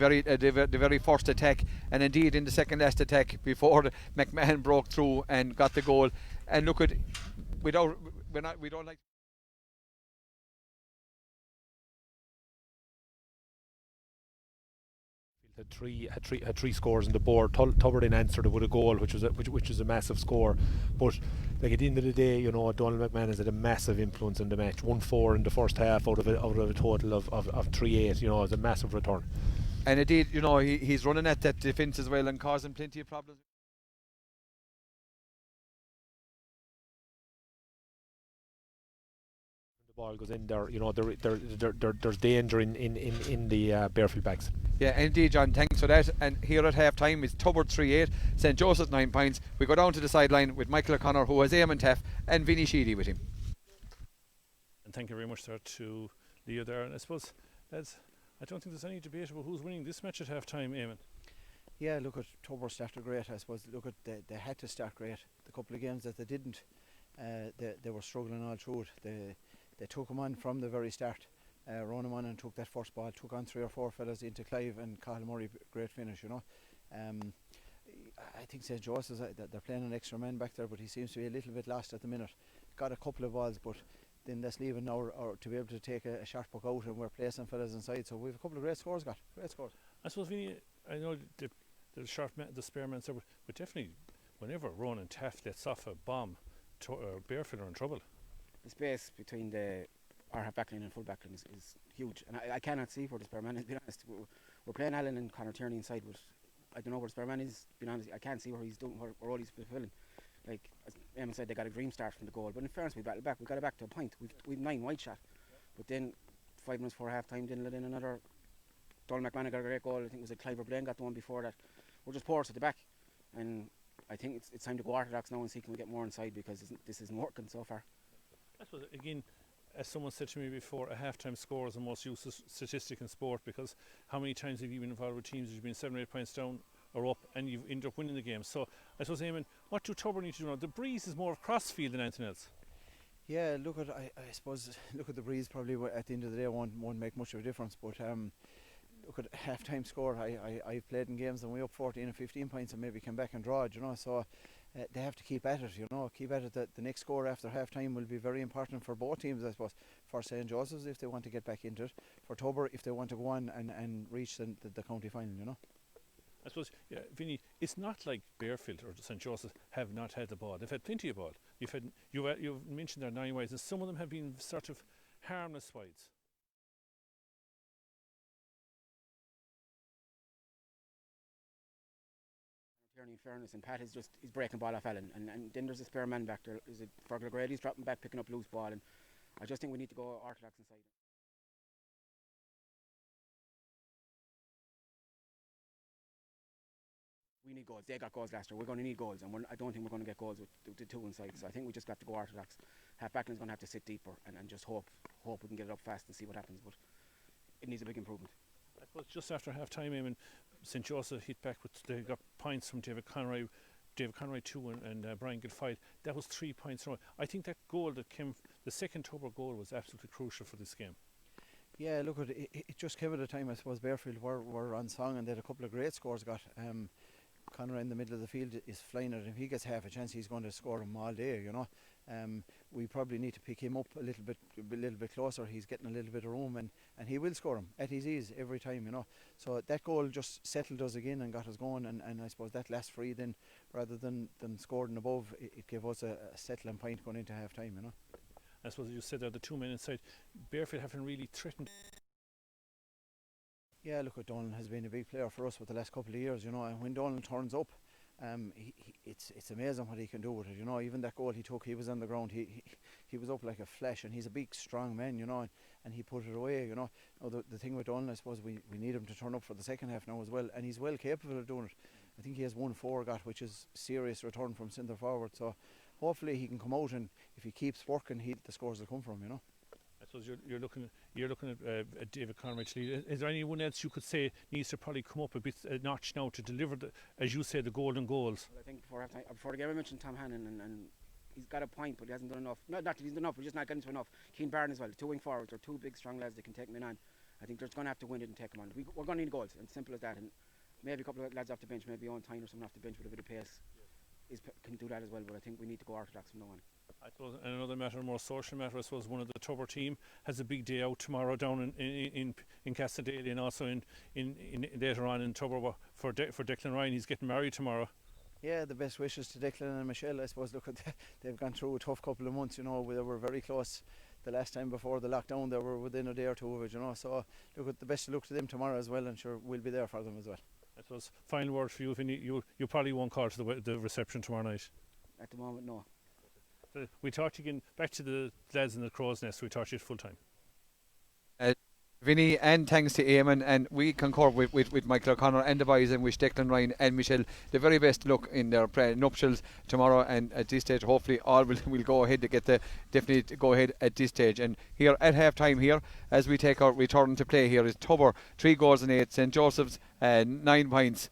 very first attack, and indeed in the second last attack before McMahon broke through and got the goal. And look at, we don't like. Had three scores on the board. Tubber then answered it with a goal, which was a massive score. But like at the end of the day, you know, Donald McMahon has had a massive influence in the match. 1-4 in the first half out of a total of 3-8. You know, it's a massive return. And indeed, you know, he's running at that defence as well and causing plenty of problems. Ball goes in there, you know, there's danger in the Bardfield backs. Yeah, indeed, John, thanks for that. And here at half time is Tubber 3-8, St. Joseph's 9 points. We go down to the sideline with Michael O'Connor, who has Eamon Taff and Vinny Sheedy with him. And thank you very much there to Leo there. And I suppose I don't think there's any debate about who's winning this match at half time, Eamon. Yeah, look at Tubber started great. I suppose look at they had to start great. The couple of games that they didn't, they were struggling all through it. They took him on from the very start, run him on and took that first ball, took on 3 or 4 fellas into Clive and Cathal Murray, great finish, you know. I think St. Joseph's, they're playing an extra man back there, but he seems to be a little bit lost at the minute. Got a couple of balls, but then that's leaving now or to be able to take a sharp puck out, and we're placing fellas inside. So we've a couple of great scores great scores. I suppose, Vinny, I know the spare man's there, but definitely whenever Ronan Taft lets off a bomb, Bardfield are in trouble. The space between our half back line and full back line is huge, and I cannot see where the spare man is, being honest. We're playing Allen and Conor Tierney inside, but I don't know where the spare man is, being honest. I can't see where he's doing, where all he's fulfilling. Like as Eamon said, they got a dream start from the goal, but in fairness, we battled back. We got it back to a point. We've 9 wide shot, but then 5 minutes before half time, didn't let in another. Donald McMahon got a great goal. I think it was a Clive Blaine got the one before that. We're just porous at the back, and I think it's time to go orthodox now and see can we get more inside, because this isn't working so far. I suppose, again, as someone said to me before, a half-time score is the most useless statistic in sport, because how many times have you been involved with teams that you've been 7 or 8 points down or up and you've ended up winning the game? So I suppose, Eamon, what do Tubber need to do now? The breeze is more of crossfield than anything else. Yeah, look at I suppose look at the breeze probably at the end of the day won't make much of a difference, but look at half-time score. I've played in games and we up 14 and 15 points and maybe come back and draw it, you know, so they have to keep at it, you know, that the next score after half-time will be very important for both teams, I suppose. For St. Joseph's if they want to get back into it, for Tubber if they want to go on and reach the county final, you know. I suppose, yeah, Vinny, it's not like Bardfield or St. Joseph's have not had the ball. They've had plenty of ball. You've mentioned their 9 wides, and some of them have been sort of harmless wides. In fairness, and Pat he's breaking ball off Allen, and then there's a spare man back there. Is it Fergal Grady's dropping back, picking up loose ball, and I just think we need to go orthodox inside. We need goals. They got goals last year. We're going to need goals, and I don't think we're going to get goals with the 2 inside. So I think we just have to go orthodox. Half backline's going to have to sit deeper and just hope we can get it up fast and see what happens. But it needs a big improvement. I suppose just after half time, Eamon, St. Joseph hit back they got points from David Conroy 2 and Brian Gilfide. That was 3 points in a row. I think that goal that came, the second Tubber goal, was absolutely crucial for this game. Yeah, look at it just came at a time I suppose Bardfield were on song and they had a couple of great scores got. Conor in the middle of the field is flying at him. He gets half a chance, he's going to score him all day, you know. We probably need to pick him up a little bit closer. He's getting a little bit of room, and he will score him at his ease every time, you know. So that goal just settled us again and got us going, and I suppose that last free then, rather than scoring above, it gave us a settling point going into half time, you know. I suppose you said there the 2 men inside, Bardfield haven't really threatened. Yeah, look, Donald has been a big player for us for the last couple of years, you know, and when Donald turns up, it's amazing what he can do with it, you know. Even that goal he took, he was on the ground, he was up like a flash, and he's a big strong man, you know, and he put it away, you know. Now the thing with Donald, I suppose we need him to turn up for the second half now as well, and he's well capable of doing it. I think he has 1-4 got, which is serious return from centre forward, so hopefully he can come out, and if he keeps working, the scores will come from, you know. I suppose you're looking at David Conor. Is there anyone else you could say needs to probably come up a notch now to deliver as you say, the golden goals? Well, I think before the game I mentioned Tom Hannon, and he's got a point, but he hasn't done enough. Not that he's done enough, but just not getting to enough. Keane Barron as well, 2 wing forwards are 2 big strong lads that can take men on. I think they're going to have to win it and take them on. We're going to need goals, and simple as that. And maybe a couple of lads off the bench, maybe Owen Tyne or someone off the bench with a bit of pace can do that as well. But I think we need to go orthodox from now on. I suppose another matter, a more social matter, I suppose one of the Tubber team has a big day out tomorrow down in Castledaly, and also in later on in Tubber for Declan Ryan. He's getting married tomorrow. Yeah, the best wishes to Declan and Michelle. I suppose, look, they've gone through a tough couple of months, you know. They were very close the last time before the lockdown. They were within a day or two of it, you know. So look, the best of luck to them tomorrow as well, and sure we'll be there for them as well. I suppose final word for you, Vinny, you probably won't call to the reception tomorrow night. At the moment, no. We talked again, back to the lads in the Crow's Nest, we talked to you full time. Vinny, and thanks to Eamon, and we concur with Michael O'Connor and the boys, and wish Declan Ryan and Michelle the very best luck in their nuptials tomorrow. And at this stage, hopefully all will go ahead to get the definite go ahead at this stage. And here at half time here, as we take our return to play here, is Tubber 3 goals and 8, St Joseph's 9 points.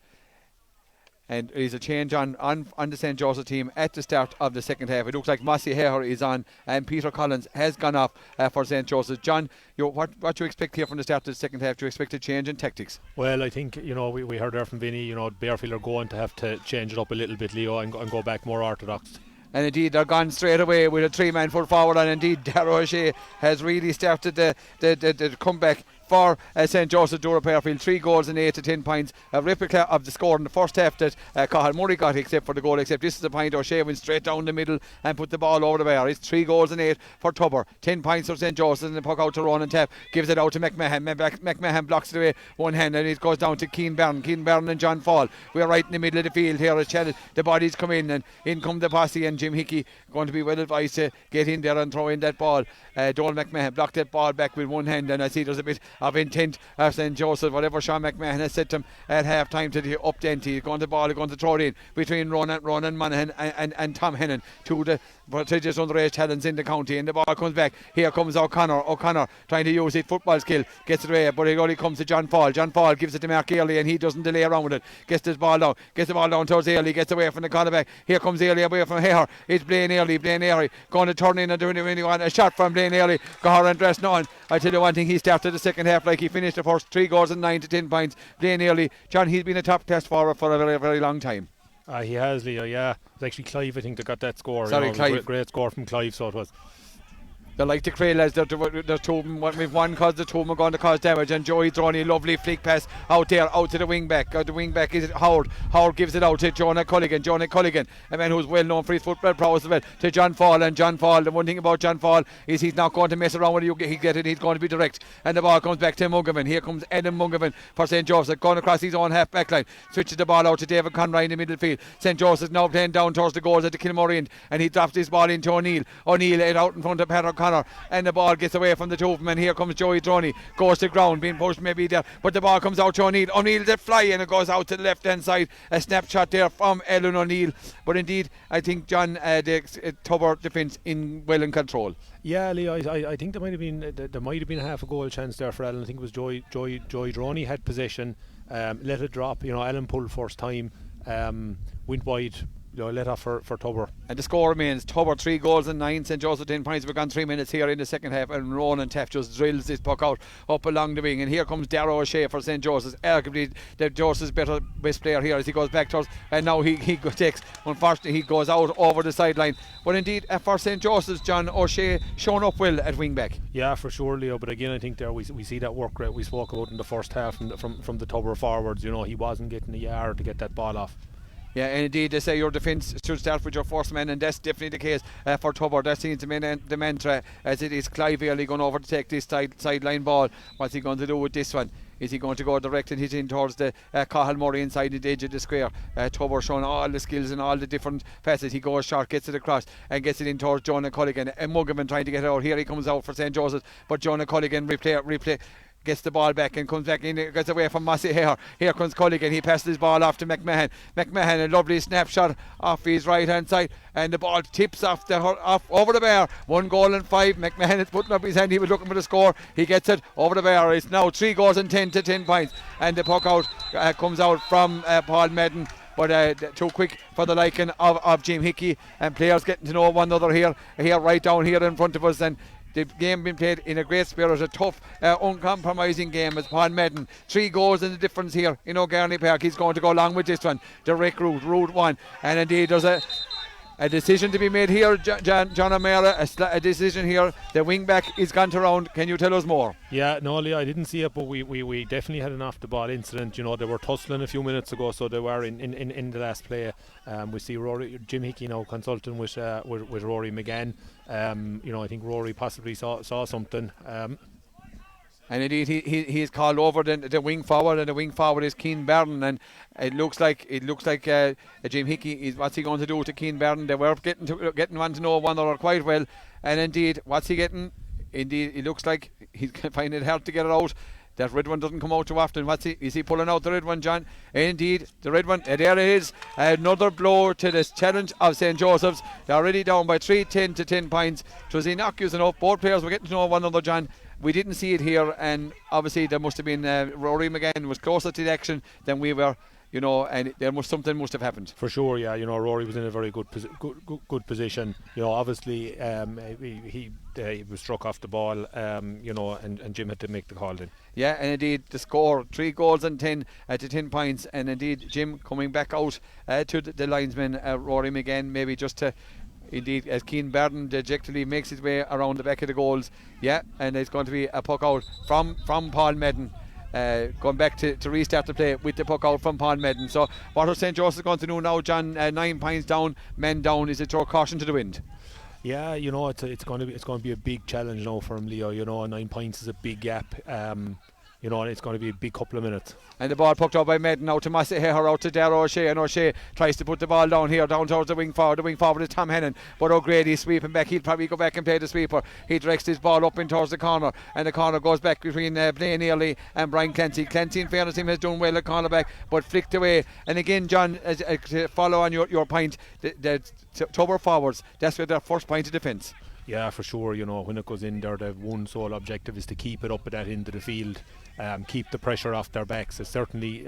And there's a change on the St. Joseph team at the start of the second half. It looks like Mossy Hare is on, and Peter Collins has gone off for St. Joseph. John, what do you expect here from the start of the second half? Do you expect a change in tactics? Well, I think, you know, we heard there from Vinny, you know, Bardfield are going to have to change it up a little bit, Leo, and go back more orthodox. And indeed, they're gone straight away with a 3-man full forward, and indeed, Darragh O'Shea has really started the comeback for St. Joseph Doora Bardfield. 3 goals and 8 to 10 points. A replica of the score in the first half that Cathal Murray got, except for the goal. Except this is the point. O'Shea went straight down the middle and put the ball over the bar. It's 3 goals and 8 for Tubber. 10 points for St. Joseph, and the puck out to Ronan Tapp. Gives it out to McMahon. McMahon blocks it away one hand, and it goes down to Keane Barron and John Fall. We're right in the middle of the field here as the bodies come in, and in come the posse, and Jim Hickey going to be well advised to get in there and throw in that ball. Donal McMahon blocked that ball back with one hand, and I see there's a bit of intent of St. Joseph, whatever Sean McMahon has said to him at half time to the up dent. He's going to ball, going to throw it in between Ronan Monaghan and Tom Hennon, 2 of the prestigious underage talents in the county, and the ball comes back. Here comes O'Connor trying to use his football skill, gets it away, but it only comes to John Fall. John Fall gives it to Mark Ailey, and he doesn't delay around with it. Gets the ball down towards Ailey, gets away from the cornerback. Here comes Ailey away from Hare. It's Blaine Ailey going to turn in and doing a shot from Blaine Ailey. Gahar and Dressnawn. I tell you one thing, he started the second half like he finished the first. 3 goals and 9 to 10 points. Blaine Ailey, John, he's been a top class forward for a very, very long time. He has, Leo, yeah. It was actually Clive, I think, that got that score. Sorry, Clive. Great score from Clive, so it was. They're like the Cray lads, there's 2 of them, with one cause the 2 of them are going to cause damage, and Joey throwing a lovely flick pass out there, out to the wing back. The wing back is Howard. Howard gives it out to Jonah Culligan, a man who's well known for his football prowess as well, to John Fall. And John Fall, the one thing about John Fall is he's not going to mess around when he get it, he's going to be direct. And the ball comes back to Mungovan. Here comes Adam Mungovan for St. Joseph, going across his own half back line, switches the ball out to David Conroy in the middle field. St. Joseph's now playing down towards the goals at the Kilmore end, and he drops this ball into O'Neill it out in front of Pat O'Connor, and the ball gets away from the 2 of them, and here comes Joey Droney, goes to ground, being pushed maybe there, but the ball comes out to O'Neill that fly, and it goes out to the left hand side. A snapshot there from Ellen O'Neill, but indeed I think John, the Tubber defence well in control. Yeah, Leo, I think there might have been half a goal chance there for Ellen. I think it was Joy Droney had possession, let it drop. You know, Ellen pulled first time, went wide let off for Tubber. And the score remains Tubber 3 goals and 9, St. Joseph 10 points. We've gone 3 minutes here in the second half, and Ronan Taft just drills this puck out up along the wing, and here comes Darragh O'Shea for St. Joseph's, arguably the Joseph's best player here as he goes back towards, and now he takes, unfortunately he goes out over the sideline. But indeed for St. Joseph's, John, O'Shea shown up well at wing back. Yeah, for sure, Leo, but again I think there we see that work rate we spoke about in the first half from the Tubber forwards. He wasn't getting a yard to get that ball off. Yeah, and indeed they say your defence should start with your first man, and that's definitely the case for Tubber. That seems to be the mantra, as it is Clive Early going over to take this sideline ball. What's he going to do with this one? Is he going to go direct and hit in towards the Cathal Murray inside the edge of the square? Tubber showing all the skills and all the different facets. He goes short, gets it across and gets it in towards Jonah Culligan, and Muggerman trying to get it out. Here he comes out for St. Joseph's, but Jonah Culligan replay gets the ball back and comes back in, gets away from Massey Hare. Here comes Culligan, he passes his ball off to McMahon. McMahon, a lovely snapshot off his right hand side, and the ball tips off over the bar. 1 goal and 5. McMahon is putting up his hand, he was looking for the score, he gets it over the bar. It's now 3 goals and 10 to 10 points, and the puck out comes out from Paul Madden, but too quick for the liking of Jim Hickey, and players getting to know one another here right down here in front of us. And the game being played in a great spirit, a tough, uncompromising game as Paul Madden. 3 goals in the difference here in O'Garney Park. He's going to go along with this one. Direct route 1. And indeed there's a decision to be made here, John O'Mara, a decision here. The wing back is gone around. Can you tell us more? Yeah, no, Lee, I didn't see it, but we definitely had an off the ball incident. They were tussling a few minutes ago, so they were in the last play. We see Jim Hickey now consulting with Rory McGann. I think Rory possibly saw something. And indeed he is called over the wing forward, and the wing forward is Keane Barron, and it looks like Jim Hickey is, what's he going to do to Keane Barron? They were getting on to know one another quite well, and indeed what's he getting? Indeed it looks like he's finding it hard to get it out. That red one doesn't come out too often. Is he pulling out the red one, John? Indeed, the red one. There it is. Another blow to this challenge of St. Joseph's. They're already down by 10 to 10 points. It was innocuous enough. Both players were getting to know one another, John. We didn't see it here, and obviously there must have been Rory McGann was closer to the action than we were. And something must have happened. For sure, yeah. Rory was in a very good position. Obviously he was struck off the ball. And Jim had to make the call then. Yeah, and indeed the score 3 goals and 10 to 10 points, and indeed Jim coming back out to the linesman Rory McGann, maybe just to. Indeed, as Keane Barden dejectedly makes his way around the back of the goals. Yeah, and it's going to be a puck out from Paul Madden. Going back to restart the play with the puck out from Paul Madden. So what are St. Joseph's going to do now, John? 9 points down, men down. Is it throw caution to the wind? Yeah, it's going to be a big challenge now for him, Leo. 9 points is a big gap. And it's going to be a big couple of minutes. And the ball pucked out by Madden out to Massey Hare, out to Darragh O'Shea, and O'Shea tries to put the ball down towards the wing forward. The wing forward is Tom Hennon, but O'Grady sweeping back. He'll probably go back and play the sweeper. He directs his ball up in towards the corner, and the corner goes back between Blaine Early and Brian Clancy. Clancy, in fairness, him has done well at corner back, but flicked away. And again, John, to follow on your point, the Tubber forwards, that's where their first point of defence. Yeah, for sure. When it goes in there, the one sole objective is to keep it up at that end of the field, keep the pressure off their backs. It's certainly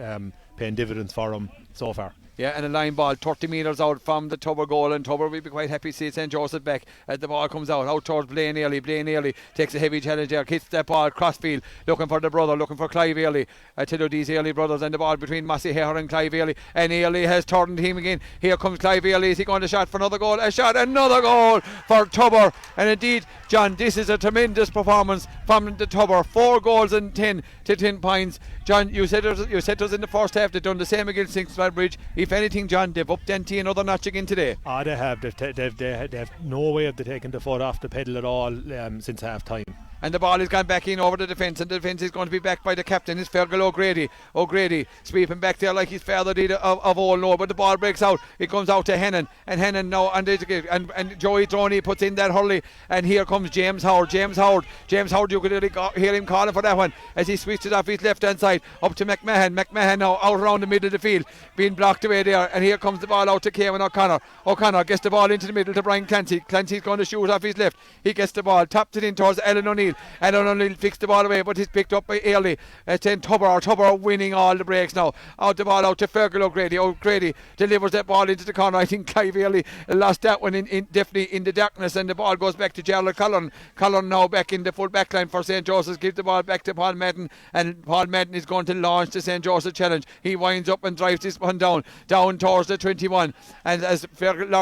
paying dividends for them so far. Yeah, and a line ball 30 metres out from the Tubber goal, and Tubber will be quite happy to see St. Joseph back as the ball comes out towards Blaine Early. Blaine Early takes a heavy challenge there, hits that ball crossfield, looking for the brother, looking for Clive Early. I tell you, these Early brothers, and the ball between Massey Hare and Clive Early, and Early has turned him again. Here comes Clive Early. Is he going to shot for another goal? Another goal for Tubber. And indeed, John, this is a tremendous performance from the Tubber. 4 goals and 10 to 10 points. John, you said us in the first half they've done the same against Kingsbridge. If anything, John, they've upped ante another notch again today. They have. They have no way of taking the foot off the pedal at all since half time. And the ball has gone back in over the defence, and the defence is going to be backed by the captain, is Fergal O'Grady. O'Grady sweeping back there like his father did of old, no, but the ball breaks out. It comes out to Hennon, and Hennon now, and Joey Droney puts in that hurley, and here comes James Howard, you could really hear him calling for that one as he switches off his left hand side up to McMahon now out around the middle of the field, being blocked away there, and here comes the ball out to Kevin O'Connor gets the ball into the middle to Brian Clancy's going to shoot off his left. He gets the ball, tapped it in towards Alan O'Neill. O'Neill, and O'Neill fixed the ball away, but it's picked up by Early. It's then Tubber winning all the breaks now. Out the ball out to Fergal O'Grady. O'Grady delivers that ball into the corner. I think Clive Early lost that one in definitely in the darkness, and the ball goes back to Gerald Cullen. Cullen now back in the full back line for St. Joseph's. Gives the ball back to Paul Madden, and Paul Madden is going to launch the St. Joseph challenge. He winds up and drives this one down towards the 21, and as Fergal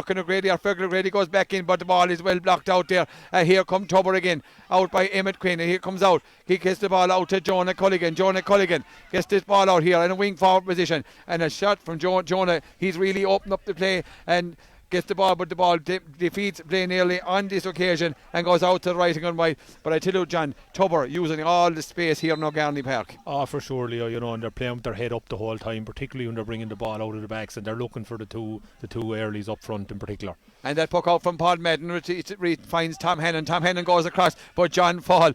O'Grady goes back in, but the ball is well blocked out there. Here come Tubber again, out by Emmett Quinn, and here comes out. He gets the ball out to Jonah Culligan. Jonah Culligan gets this ball out here in a wing forward position, and a shot from Jonah. He's really opened up the play and gets the ball, but the ball defeats Blaine Early on this occasion and goes out to the right and right. But I tell you, John, Tubber using all the space here in O'Garney Park. Oh, for sure, Leo, and they're playing with their head up the whole time, particularly when they're bringing the ball out of the backs, and they're looking for the two earlies up front in particular. And that puck out from Paul Madden finds Tom Hennon. Tom Hennon goes across, but John Fall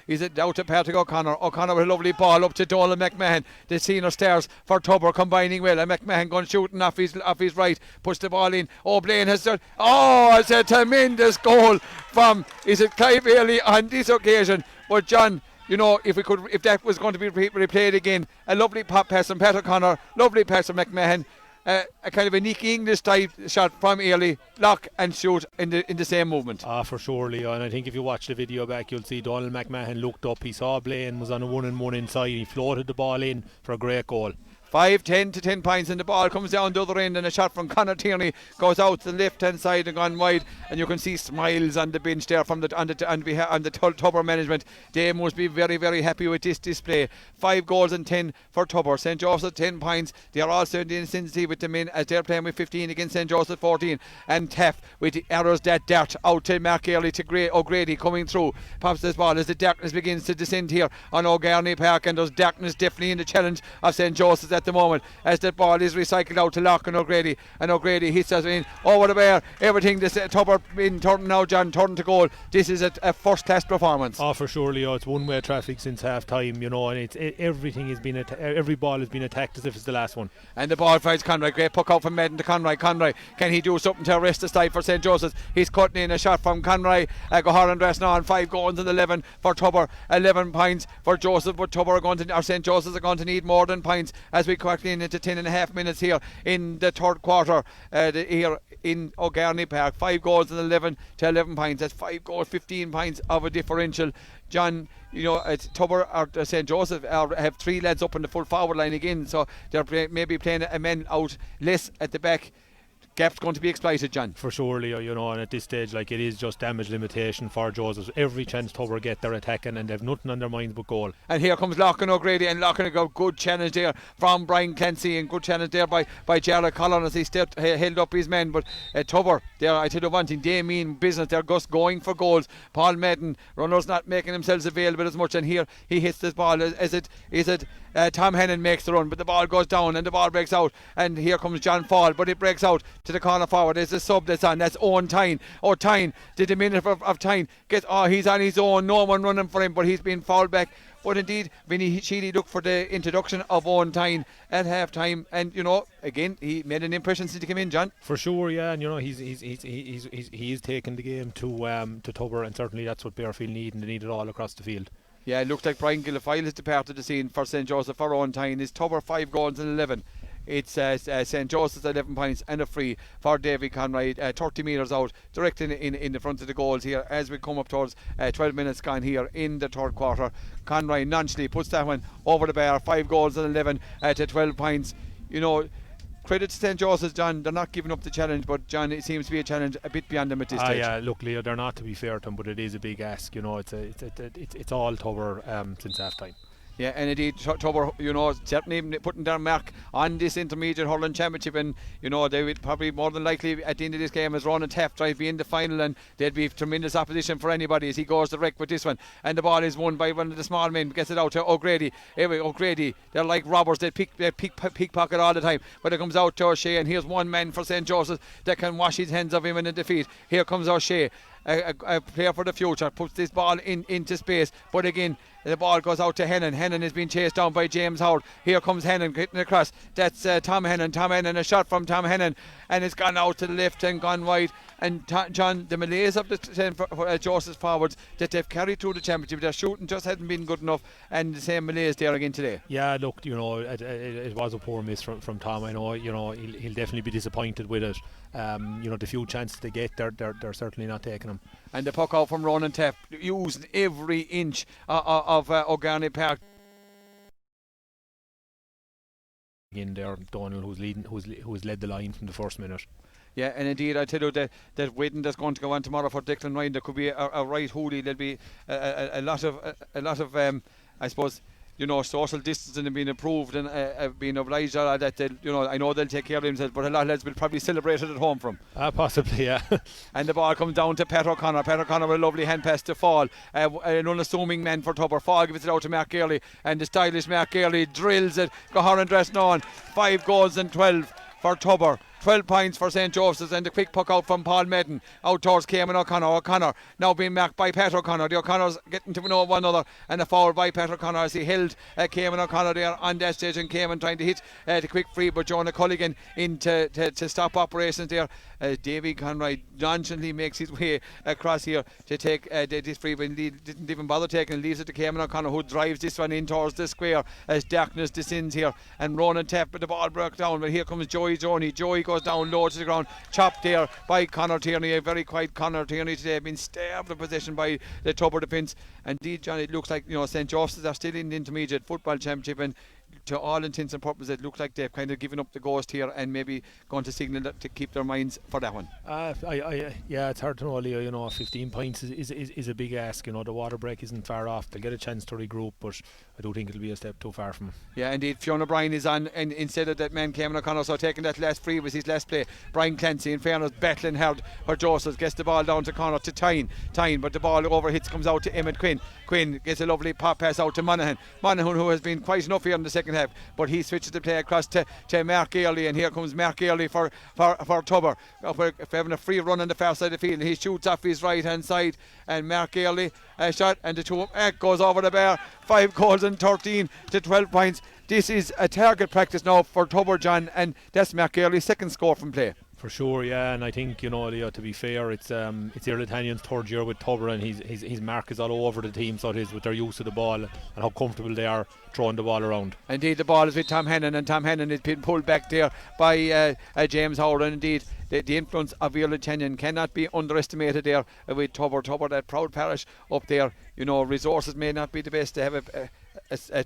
is out to Patrick O'Connor. O'Connor with a lovely ball up to Donald McMahon. The senior stars for Tubber combining well, and McMahon going shooting off his right, puts the ball in. Blaine has done. It's a tremendous goal from Clive Early on this occasion. But John, if that was going to be replayed again, a lovely pop pass from Pat O'Connor, lovely pass from McMahon. A kind of a Nicky English type shot from Early, lock and shoot in the same movement. For sure, Leo, and I think if you watch the video back, you'll see Donald McMahon looked up, he saw Blaine was on a 1-on-1 inside, he floated the ball in for a great goal. 5-10 to 10 points, and the ball comes down the other end, and a shot from Conor Tierney goes out to the left hand side and gone wide, and you can see smiles on the bench there from on the Tubber management. They must be very, very happy with this display. 5 goals and 10 for Tubber. St. Joseph 10 points. They are also in the intensity with the men as they're playing with 15 against St. Joseph 14, and Taff with the arrows that dart out to Mark Early to O'Grady coming through, pops this ball as the darkness begins to descend here on O'Garney Park, and there's darkness definitely in the challenge of St. Joseph's at the moment as the ball is recycled out to Lachlan O'Grady, and O'Grady hits us in over the bar. Everything this Tubber in turn now, John, turn to goal. This is a first class performance. For sure, Leo. It's one way traffic since half time, and everything has been every ball has been attacked as if it's the last one. And the ball finds Conroy. Great puck out from Madden to Conroy. Can he do something to arrest the style for St. Joseph's? He's cutting in a shot from Conroy. Goharan Dressnaw, 5 goals and 11 for Tubber, 11 points for Joseph, but St. Joseph's are going to need more than points as we quickly into 10.5 minutes here in the third quarter here in O'Garney Park. 5 goals and 11 to 11 points. That's 5 goals, 15 points of a differential. John, it's Tubber or St. Joseph have 3 lads up on the full forward line again, so they're maybe playing a man out less at the back. Gap's going to be exploited, John. For sure, Leo, and at this stage, it is just damage limitation for Joseph. Every chance Tubber get, they're attacking, and they've nothing on their minds but goal. And here comes Lachlan O'Grady, and Lachlan got good challenge there from Brian Clancy, and good challenge there by Gerald Cullen as he held up his men. But Tubber, I tell you one thing, they mean business. They're just going for goals. Paul Madden, runners not making themselves available as much, and here he hits this ball. Tom Hennon makes the run, but the ball goes down and the ball breaks out, and here comes John Fall, but it breaks out to the corner forward. There's a sub that's on. That's Owen Tyne. Tyne did a minute of Tyne. He's on his own. No one running for him, but he's been fouled back. But indeed, Vinny Sheely looked for the introduction of Owen Tyne at half time, and again he made an impression since he came in, John. For sure, yeah, and he's taken the game to Tubber, and certainly that's what Bardfield need, and they need it all across the field. Yeah, it looks like Brian Gillifile has departed the scene for St. Joseph for Owen Tyne. It's Tubber 5 goals and 11. It's St. Joseph's 11 points and a free for Davy Conroy, 30 metres out, direct in the front of the goals here as we come up towards 12 minutes gone here in the third quarter. Conroy nonchalantly puts that one over the bar, 5 goals and 11 to 12 points. Credit to St. Joseph's, John. They're not giving up the challenge, but John, it seems to be a challenge a bit beyond them at this stage. Yeah, look, Leo, they're not, to be fair to them, but it is a big ask. It's all Tubber since half time. Yeah, and indeed, Tubber, certainly putting their mark on this intermediate hurling championship, and they would probably more than likely at the end of this game as Ronan Taft drive be in the final, and there'd be tremendous opposition for anybody as he goes direct with this one, and the ball is won by one of the small men, gets it out to O'Grady. Anyway, O'Grady, they're like robbers, they pickpocket all the time, but it comes out to O'Shea, and here's one man for St. Joseph that can wash his hands of him in a defeat. Here comes O'Shea. a player for the future, puts this ball into space, but again the ball goes out to Hennon. Hennon is being chased down by James Howard. Here comes Hennon getting across. That's Tom Hennon. Tom Hennon, a shot from Tom Hennon, and it's gone out to the left and gone wide. And John, the malaise of the 10 for Joseph's forwards that they've carried through the championship, their shooting just hasn't been good enough, and the same malaise there again today. Yeah, look, it was a poor miss from Tom. I know, he'll definitely be disappointed with it. The few chances they get, they're certainly not taking them. And the puck out from Ronan Tapp, using every inch of O'Garney Park. In there, Donald, who's led the line from the first minute. Yeah, and indeed, I tell you that waiting that's going to go on tomorrow for Declan Ryan, there could be a right hoolie. There'll be a lot of I suppose, social distancing being approved and being obliged. That I know they'll take care of themselves, but a lot of lads will probably celebrate it at home from. Possibly, yeah. And the ball comes down to Pat O'Connor. Pat O'Connor with a lovely hand pass to Fall. An unassuming man for Tupper. Fall gives it out to Mark Early, and the stylish Mark Early drills it. Goharan Dressnawn. 5 goals and 12 for Tupper. 12 points for St. Joseph's, and the quick puck out from Paul Medden out towards Cayman O'Connor. O'Connor now being marked by Pat O'Connor. The O'Connors getting to know one another, and a foul by Pat O'Connor as he held Cayman O'Connor there on that stage, and Cayman trying to hit the quick free, but Jonah Culligan in to stop operations there. Davy Conroy nonchalantly makes his way across here to take this free, but he didn't even bother taking it, leaves it to Cayman O'Connor, who drives this one in towards the square as darkness descends here, and Ronan Tapp, but the ball broke down. But here comes Joey Joney. Joey goes down low to the ground, chopped there by Conor Tierney. A very quiet Conor Tierney today, been starved of possession by the Tupper defence. Indeed, John, it looks like St. Joseph's are still in the intermediate football championship, and to all intents and purposes it looks like they've kind of given up the ghost here and maybe going to signal to keep their minds for that one. Yeah, it's hard to know, Leo. 15 points is a big ask. The water break isn't far off. They'll get a chance to regroup, but I don't think it'll be a step too far from. Yeah, indeed. Fiona Bryan is on, and instead of that man Cayman O'Connor, so taking that last free was his last play. Brian Clancy, in fairness, battling hard for Joseph, gets the ball down to Connor to Tyne, but the ball overhits, comes out to Emmett Quinn. Quinn gets a lovely pop pass out to Monaghan, who has been quite enough here in the second half, but he switches the play across to Mark Early, and here comes Mark Early for Tubber, having a free run on the far side of the field. He shoots off his right hand side, and Mark Early a shot, and the two goes over the bar. 5 goals and 13 to 12 points. This is a target practice now for Tubber, John, and that's Mark Early's second score from play. For sure, yeah, and I think Leo, to be fair, it's Irritanian's third year with Tubber, and his mark is all over the team, so it is, with their use of the ball and how comfortable they are throwing the ball around. Indeed, the ball is with Tom Hennon, and Tom Hennon is being pulled back there by James Howard, and indeed the influence of Irritanian cannot be underestimated there with Tubber, that proud parish up there. Resources may not be the best to have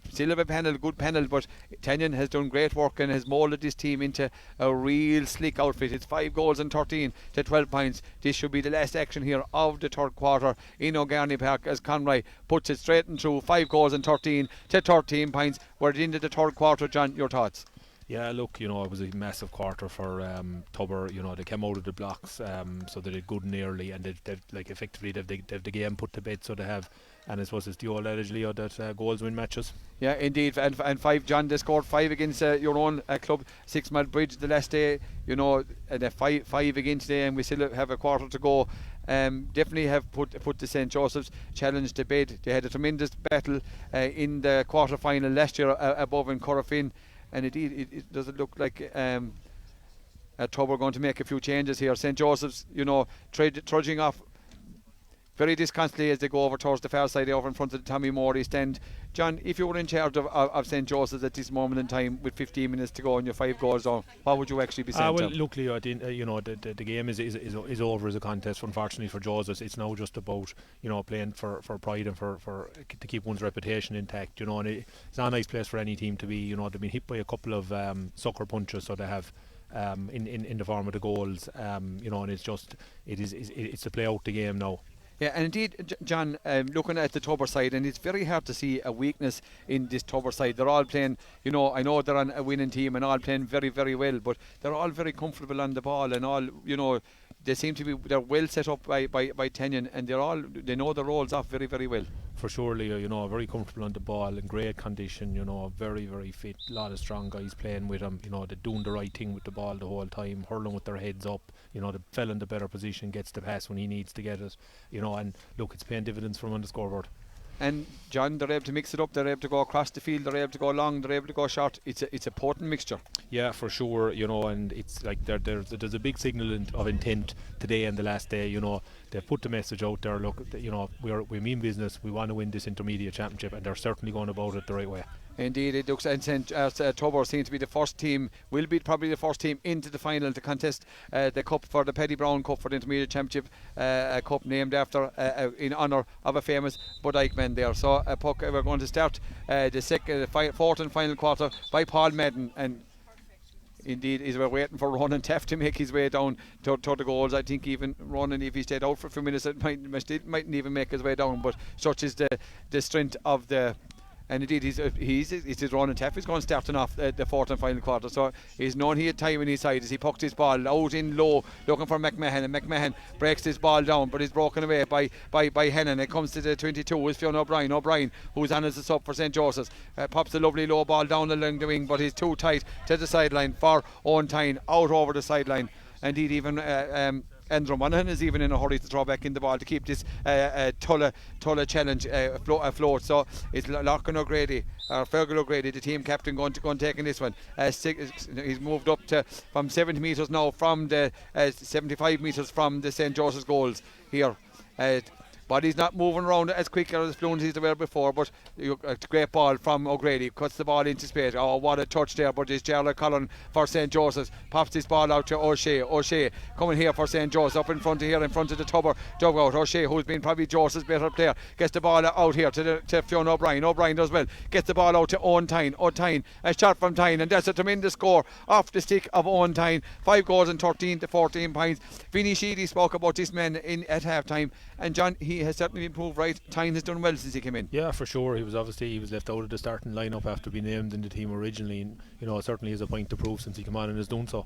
still have a panel, good panel, but Tanyan has done great work and has moulded this team into a real slick outfit. It's 5 goals and 13 to 12 points. This should be the last action here of the third quarter in O'Garney Park as Conroy puts it straight and through. 5 goals and 13 to 13 points. We're into the third quarter. John, your thoughts? Yeah, look, it was a massive quarter for Tubber. They came out of the blocks, so they did good and early, and they've effectively they've the game put to bed, so they have. And I suppose it's the old adage, Leo, that goals win matches. Yeah, indeed. And 5, John, they scored 5 against your own club, 6 Mile Bridge the last day. And 5 again today, and we still have a quarter to go. Definitely have put the St. Joseph's challenge to bed. They had a tremendous battle in the quarter final last year above in Corofin. And indeed, it doesn't look like Tubber going to make a few changes here. St. Joseph's, trudging off very disconsolately as they go over towards the far side, over in front of the Tommy Morey stand. John, if you were in charge of St. Joseph's at this moment in time with 15 minutes to go and your 5 goals on, what would you actually be saying? Well, look, Leo, the game is over as a contest. Unfortunately for Joseph's, it's now just about playing for pride and for to keep one's reputation intact. And it's not a nice place for any team to be. They've been hit by a couple of sucker punches, so they have. In the form of the goals, and it's to play out the game now. Yeah, and indeed, John, looking at the Tubber side, and it's very hard to see a weakness in this Tubber side. They're all playing, I know they're on a winning team and all playing very, very well, but they're all very comfortable on the ball and all, they seem to be, they're well set up by Tenyon, and they know the roles off very, very well. For sure, Leo, very comfortable on the ball, in great condition, very, very fit, a lot of strong guys playing with him, they're doing the right thing with the ball the whole time, hurling with their heads up, the fella in the better position gets the pass when he needs to get it, and look, it's paying dividends for him on the scoreboard. And John, they're able to mix it up, they're able to go across the field, they're able to go long, they're able to go short. It's a potent mixture. Yeah, for sure, and it's like there's a big signal of intent today and the last day. They've put the message out there, look, we mean business, we want to win this intermediate championship, and they're certainly going about it the right way. Indeed, it looks, and Tubber seems to be the first team, will be probably the first team into the final to contest the cup for the Paddy Brown Cup for the Intermediate Championship, a cup named after, in honour of a famous Bud Eichmann there. So, puck, we're going to start the fourth and final quarter by Paul Madden, and indeed, we're waiting for Ronan Taft to make his way down to the goals. I think even Ronan, if he stayed out for a few minutes, mightn't even make his way down, but such is the strength of the... And indeed, he's Ronan Taff. He's going starting off the fourth and final quarter. So he's known he had time on his side as he pucked his ball out in low, looking for McMahon. And McMahon breaks his ball down, but he's broken away by Hennon. It comes to the 22 is Fionn O'Brien. O'Brien, who's on as a sub for St. Joseph's, pops a lovely low ball down along the wing, but he's too tight to the sideline for Owen Tyne, out over the sideline. Indeed, even Andrew Monaghan is even in a hurry to throw back in the ball to keep this Tulla challenge afloat. So it's Lachlan O'Grady, Fergal O'Grady, the team captain, going taking this one. He's moved up to from 70 metres now, from the 75 metres from the St. Joseph's goals here. But he's not moving around as quick or as fluent as they were before. But a great ball from O'Grady, cuts the ball into space. Oh, what a touch there! But it's Jarlath Cullen for St. Joseph's, pops this ball out to O'Shea coming here for St. Joseph's, up in front of the Tubber dugout. O'Shea, who's been probably Joseph's better player, gets the ball out here to Fionn O'Brien. O'Brien does well, gets the ball out to Owen Tyne. A shot from Tyne, and that's a tremendous score off the stick of Owen Tyne. 5 goals and 13 to 14 points. Vinny Sheedy spoke about this man at half time, and John, he has certainly improved, right? Tyne has done well since he came in. Yeah, for sure. He was left out of the starting lineup after being named in the team originally, and it certainly is a point to prove since he came on and has done so.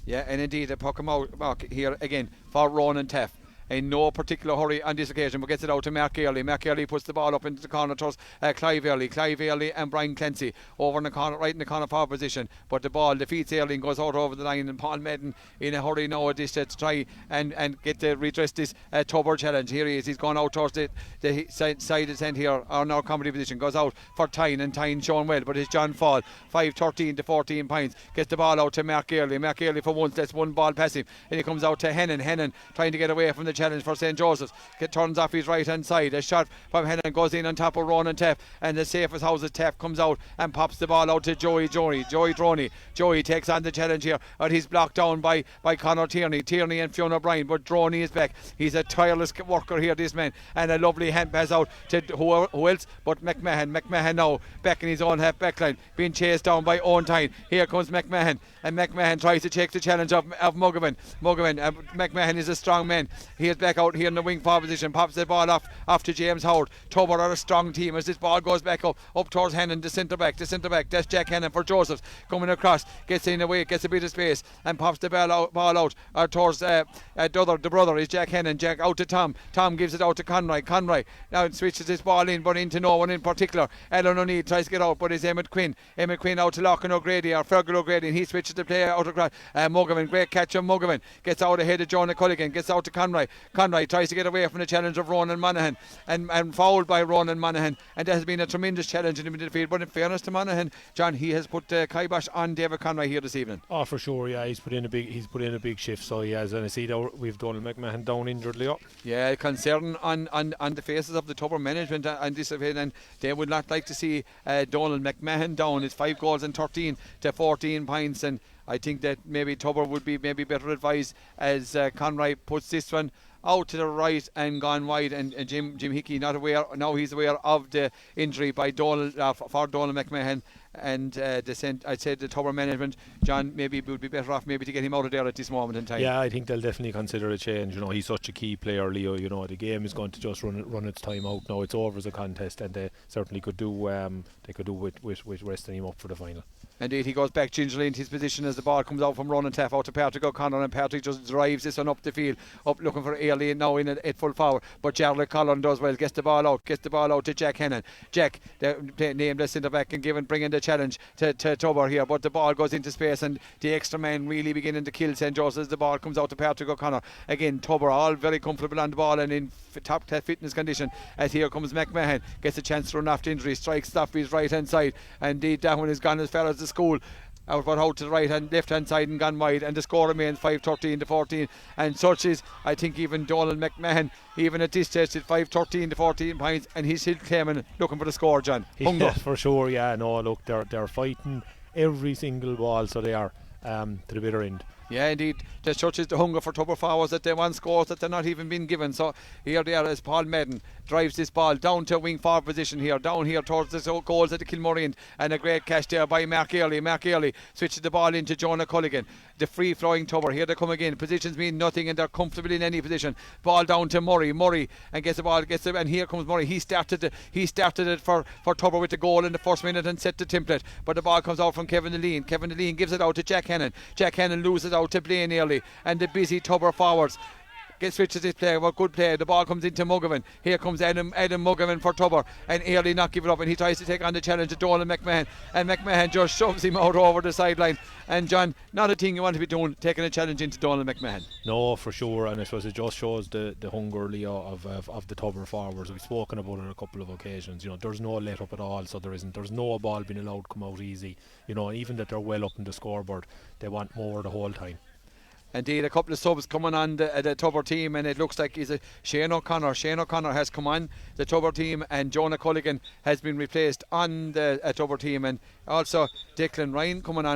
Yeah, and indeed a puck out here again for Ronan Taff. In no particular hurry on this occasion, but gets it out to Mark Early. Mark Early puts the ball up into the corner towards Clive Early and Brian Clancy over in the corner, right in the corner forward position. But the ball defeats Early and goes out over the line, and Paul Madden in a hurry now at this to try and get to redress this Tubber challenge. Here he is, he's gone out towards the side of end here, on our comedy position, goes out for Tyne, and Tyne showing well, but it's John Fall, 5-13 to 14 points, gets the ball out to Mark Early for once, that's one ball past him, and he comes out to Hennon trying to get away from the challenge for St. Joseph's. Turns off his right hand side. A shot from Hennon goes in on top of Ronan Taff, and the safest house of Taff comes out and pops the ball out to Joey Droney. Joey takes on the challenge here, but he's blocked down by Conor Tierney and Fionn O'Brien, but Droney is back. He's a tireless worker here, this man, and a lovely hand pass out to who else but McMahon now back in his own half back line, being chased down by Owen Tyne. Here comes McMahon, and McMahon tries to take the challenge of Muggavan. McMahon is a strong man. He is back out here in the wing forward position, pops the ball off to James Howard. Tubber are a strong team as this ball goes back up towards Hennon, the centre back. That's Jack Hennon for Joseph's, coming across, gets in the way, gets a bit of space, and pops the ball out towards the brother is Jack Hennon. Jack out to Tom gives it out to Conroy now switches this ball in, but into no one in particular. Alan O'Neill tries to get out, but it's Emmett Quinn out to Lachlan O'Grady or Fergal O'Grady, and he switches the play out across. Muggavan, great catch of Muggavan, gets out ahead of Jonah Culligan, gets out to Conroy tries to get away from the challenge of Ronan Monaghan, and fouled by Ronan Monaghan, and that has been a tremendous challenge in the midfield. But in fairness to Monaghan, John, he has put kibosh on David Conroy here this evening. Oh, for sure, yeah, he's put in a big shift, so he has, and I see that we've Donald McMahon down injured, Leo. Yeah, concern on the faces of the Tubber management and this event, and they would not like to see Donald McMahon down. It's 5 goals and 13 to 14 points, and I think that maybe Tubber would be better advised as Conroy puts this one out to the right and gone wide, and Jim Hickey not aware. Now he's aware of the injury by Donald for Donald McMahon, and I'd say the Tubber management, John, maybe would be better off maybe to get him out of there at this moment in time. Yeah, I think they'll definitely consider a change. He's such a key player, Leo. The game is going to just run its time out now. It's over as a contest, and they certainly could do with resting him up for the final. Indeed, he goes back gingerly into his position as the ball comes out from Ronan Taff out to Patrick O'Connor, and Patrick just drives this one up the field, up looking for Ailey now in at full forward. But Charlie Collin does well, gets the ball out to Jack Hennon. Jack, named the centre back and bringing the challenge to Tubber here, but the ball goes into space and the extra man really beginning to kill St. Joseph's as the ball comes out to Patrick O'Connor. Again, Tubber all very comfortable on the ball and in top fitness condition, as here comes McMahon, gets a chance to run after injury, strikes off his right hand side. Indeed, that one is gone as far as the school. Out to the right and left hand side and gone wide, and the score remains 5-13 to 14, and such is, I think, even Donald McMahon, even at this stage, at 5-13 to 14 points, and he's still claiming, looking for the score, John. Yeah, for sure. Yeah, no, look, they're fighting every single ball, so they are to the bitter end. Yeah, indeed. Just touches the hunger for Tubber forwards that they want scores that they're not even being given. So here they are as Paul Madden drives this ball down to wing forward position here, down here towards the goals at the Kilmurray end, and a great catch there by Mark Earley. Mark Earley switches the ball into Jonah Culligan. The free flowing Tubber, here they come again. Positions mean nothing and they're comfortable in any position. Ball down to Murray and gets the ball, and here comes Murray. He started it for Tubber with the goal in the first minute and set the template, but the ball comes out from Kevin Deline. Kevin Deline gives it out to Jack Hannon. Jack Hannon loses out to Blaine Early, and the busy Tubber forwards switches his play. Well, good play. The ball comes into Muggavan. Here comes Adam Muggavan for Tubber, and Early not giving up, and he tries to take on the challenge to Donald McMahon, and McMahon just shoves him out over the sideline. And John, not a thing you want to be doing, taking a challenge into Donald McMahon. No, for sure, and I suppose it just shows the hunger, Leo, of the Tubber forwards. We've spoken about it on a couple of occasions. There's no let up at all, so there's no ball being allowed to come out easy. Even that they're well up in the scoreboard, they want more the whole time. Indeed, a couple of subs coming on the Tubber team, and it looks like Shane O'Connor. Shane O'Connor has come on the Tubber team, and Jonah Culligan has been replaced on the Tubber team, and also Declan Ryan coming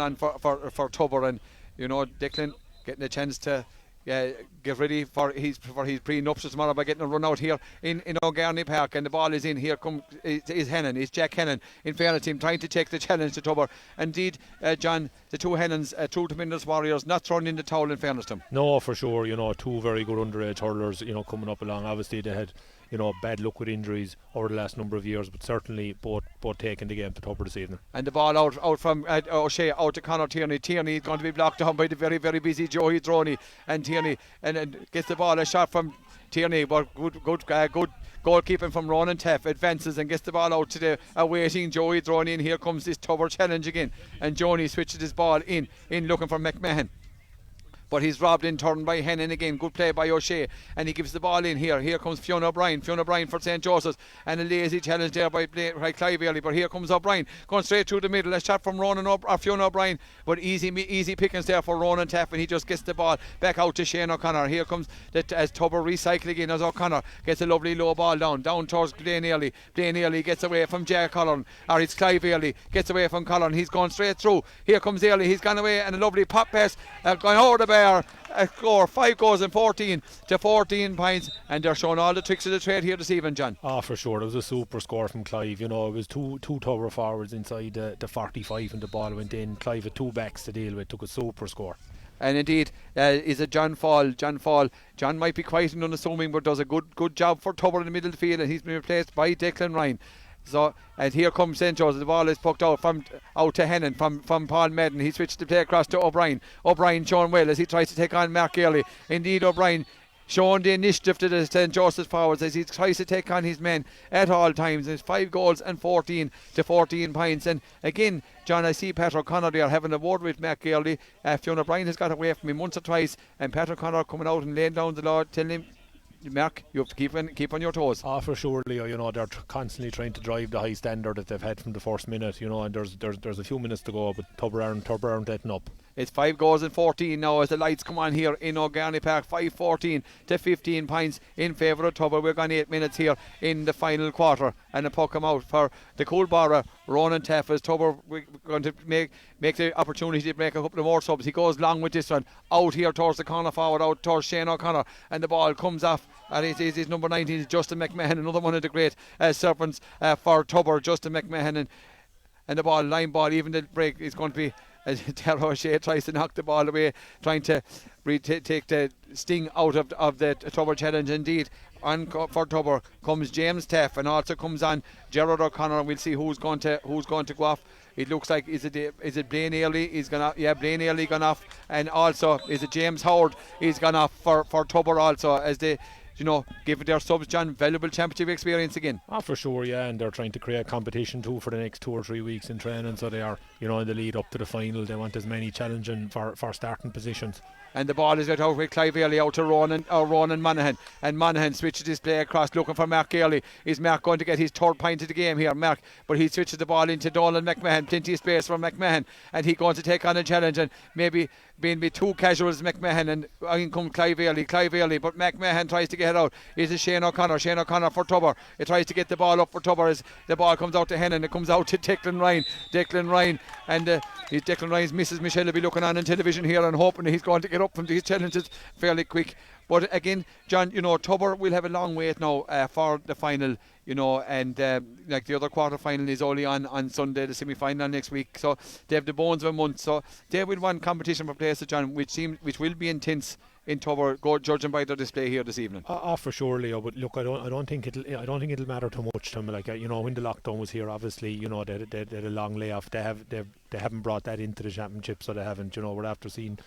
on for Tubber, and Declan getting a chance to get ready for his pre-nuptials tomorrow by getting a run out here in O'Garney Park, and the ball is in. Here is Hennon, is Jack Hennon, in fairness to him, trying to take the challenge to Tubber. Indeed, John, the two Hennons, two tremendous warriors, not throwing in the towel in fairness to them. No, for sure, two very good underage hurlers, coming up along. Obviously they had bad luck with injuries over the last number of years, but certainly both taking the game to Tubber this evening. And the ball out from O'Shea out to Conor Tierney. Tierney is going to be blocked down by the very, very busy Joey Droney, and Tierney and gets the ball, a shot from Tierney, but good goalkeeping from Ronan Taff, advances and gets the ball out to the awaiting Joey Droney, and here comes this Tubber challenge again, and Joni switches his ball in looking for McMahon. But he's robbed in turn by Hennon again. Good play by O'Shea, and he gives the ball in here. Here comes Fionn O'Brien for St. Joseph's, and a lazy challenge there by Clive Early. But here comes O'Brien going straight through the middle. A shot from Fionn O'Brien, but easy pickings there for Ronan Taff, and he just gets the ball back out to Shane O'Connor. Here comes as Tubber recycling in, as O'Connor gets a lovely low ball down towards Blaine Early. Blaine Early gets away from Jack Collin, or it's Clive Early gets away from Collin. He's gone straight through. Here comes Early. He's gone away, and a lovely pop pass going over the bar. A score 5 goals and 14 to 14 points, and they're showing all the tricks of the trade here this evening, John. For sure, it was a super score from Clive. It was two Tubber forwards inside the 45, and the ball went in. Clive had two backs to deal with, took a super score. And indeed, is it John Fall? John might be quiet and unassuming, but does a good job for Tubber in the middle of the field, and he's been replaced by Declan Ryan. So, and here comes St. Joseph. The ball is poked out to Hennon from Paul Madden. He switched the play across to O'Brien. O'Brien showing well as he tries to take on Mark Early. Indeed, O'Brien showing the initiative to the St. Joseph's forwards as he tries to take on his men at all times. It's 5 goals and 14 to 14 points. And again, John, I see Pat O'Connor there having a word with Mark Early. Fionn O'Brien has got away from him once or twice, and Pat O'Connor coming out and laying down the law, telling him, Mark, you have to keep on your toes. For sure, Leo. They're constantly trying to drive the high standard that they've had from the first minute. And there's a few minutes to go, but Tubber aren't letting up. It's 5 goals and 14 now as the lights come on here in O'Garney Park. 5-14 to 15 points in favour of Tubber. We're gone 8 minutes here in the final quarter, and a puck come out for the Coolborough. Ronan Taff as Tubber. We're going to make the opportunity to make a couple of more subs. He goes long with this one out here towards the corner forward, out towards Shane O'Connor, and the ball comes off, and it is number 19, Justin McMahon, another one of the great servants for Tubber, Justin McMahon, and the ball, line ball, even the break is going to be Darragh O'Shea tries to knock the ball away, trying to take the sting out of the Tubber challenge. Indeed, on for Tubber comes James Taff, and also comes on Gerard O'Connor, and we'll see who's going to go off It looks like is it Blaine Airley? He's gone off. Yeah, Blaine Airley gone off, and also is it James Howard? He's gone off for Tubber also, as they, give their subs, John, valuable championship experience again. For sure, yeah, and they're trying to create competition too for the next 2 or 3 weeks in training, so they are, in the lead up to the final. They want as many challenging for starting positions. And the ball is got out with Clive Airley out to Ronan Monaghan, and Monaghan switches his play across looking for Mark Airley. Is Mark going to get his third point of the game here, Mark? But he switches the ball into Donald McMahon, plenty of space for McMahon, and he's going to take on a challenge, and maybe being with two casuals, McMahon, and in comes Clive Airley, but McMahon tries to get it out. Is it Shane O'Connor for Tubber. He tries to get the ball up for Tubber as the ball comes out to Hennon. It comes out to Declan Ryan, and Declan Ryan's Mrs. Michelle will be looking on television here and hoping he's going to get up from these challenges fairly quick. But again, John, Tubber will have a long wait now for the final, and like the other quarter final is only on Sunday, the semi-final next week. So they have the bones of a month. So they will want competition for places, John, which will be intense in Tubber, judging by their display here this evening. For sure, Leo. But look, I don't think it'll matter too much to them. Like when the lockdown was here, obviously, they had a long layoff. They haven't brought that into the championship, so they haven't. We're after seeing.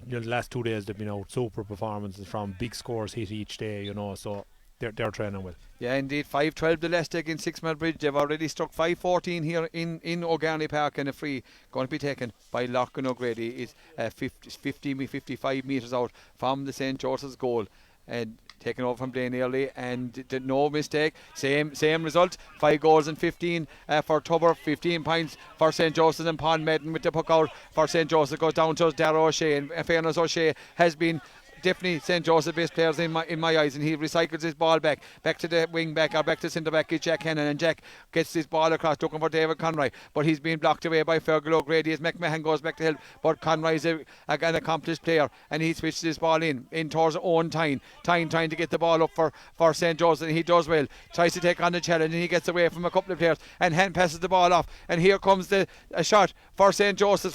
The last 2 days they've been out super performances from big scores hit each day, so they're training well. Yeah, indeed. 5-12 the Leicester against 6 Mile Bridge. They've already struck 5-14 here in O'Garney Park, and a free going to be taken by Larkin O'Grady. Is 55 metres out from the St. Joseph's goal, and taken over from Blaine Airley, and no mistake, same result, 5 goals and 15 for Tubber, 15 points for St. Joseph's, and Paul Medden with the puck out for St. Joseph goes down to Dara O'Shea, and in fairness, O'Shea has been definitely St. Joseph best players in my eyes, and he recycles his ball back to the wing back, or back to centre back is Jack Hennon, and Jack gets his ball across looking for David Conroy, but he's been blocked away by Fergal O'Grady as McMahon goes back to help, but Conroy is an accomplished player, and he switches his ball in towards Owen Tyne trying to get the ball up for St. Joseph, and he does well, tries to take on the challenge, and he gets away from a couple of players and hand passes the ball off, and here comes a shot for St. Joseph's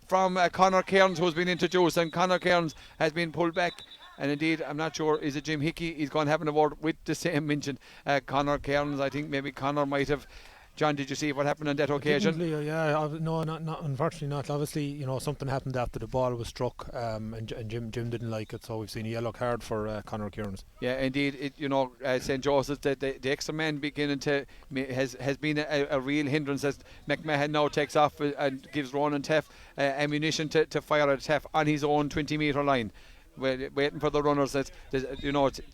from Conor Cairns, who's been introduced, and Conor Cairns has been pulled back, and indeed I'm not sure, is it Jim Hickey? He's going to have an award with the same mention, Conor Cairns. I think maybe Conor might have. John, did you see what happened on that occasion? No, not unfortunately not. Obviously, something happened after the ball was struck, and Jim didn't like it, so we've seen a yellow card for Conor Cairns. Yeah, indeed. St. Joseph's, the extra man beginning to has been a real hindrance, as McMahon now takes off and gives Ronan Teff ammunition to fire at Teff on his own 20-metre line. Waiting for the runners.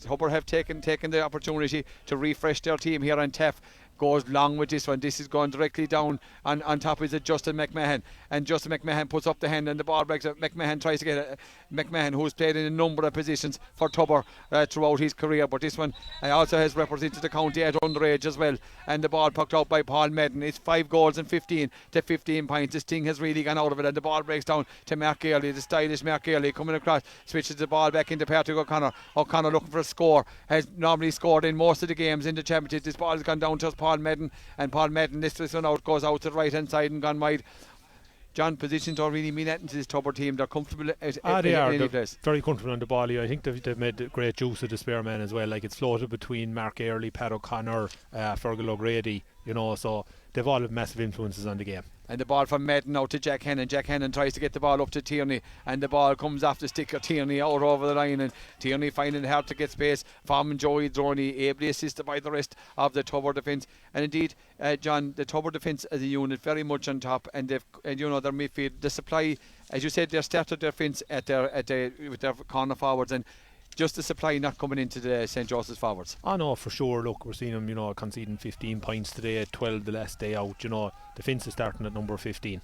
Tubber have taken the opportunity to refresh their team here, and Teff goes long with this one. This is going directly down on top is it Justin McMahon, and Justin McMahon puts up the hand and the ball breaks up. McMahon tries to get it. McMahon, who's played in a number of positions for Tubber throughout his career, but this one also has represented the county at underage as well, and the ball pucked out by Paul Medden. It's 5 goals and 15 points. This thing has really gone out of it, and the ball breaks down to Mark Airley, the stylish Mark Airley coming across, switches the ball back into Patrick O'Connor looking for a score, has normally scored in most of the games in the championship. This ball has gone down to Paul Medden, and Paul Medden this one out, goes out to the right hand side and gone wide. John, positions don't really mean anything to this Tubber team. They're comfortable at any place. Very comfortable on the ball. I think they've made great use of the spare man as well. Like, it's floated between Mark Airley, Pat O'Connor, Fergal O'Grady, so they've all have massive influences on the game. And the ball from Medden out to Jack Hennon. Jack Hennon tries to get the ball up to Tierney, and the ball comes off the stick of Tierney out over the line, and Tierney finding it hard to get space from Joey Droney, ably assisted by the rest of the Tubber defence. And indeed, John, the Tubber defence as a unit very much on top, and they've their midfield, the supply, as you said, they started their fence with their corner forwards, and just the supply not coming into the St. Joseph's forwards. No, for sure. Look, we're seeing them, conceding 15 points today, 12 the last day out. The fence is starting at number 15.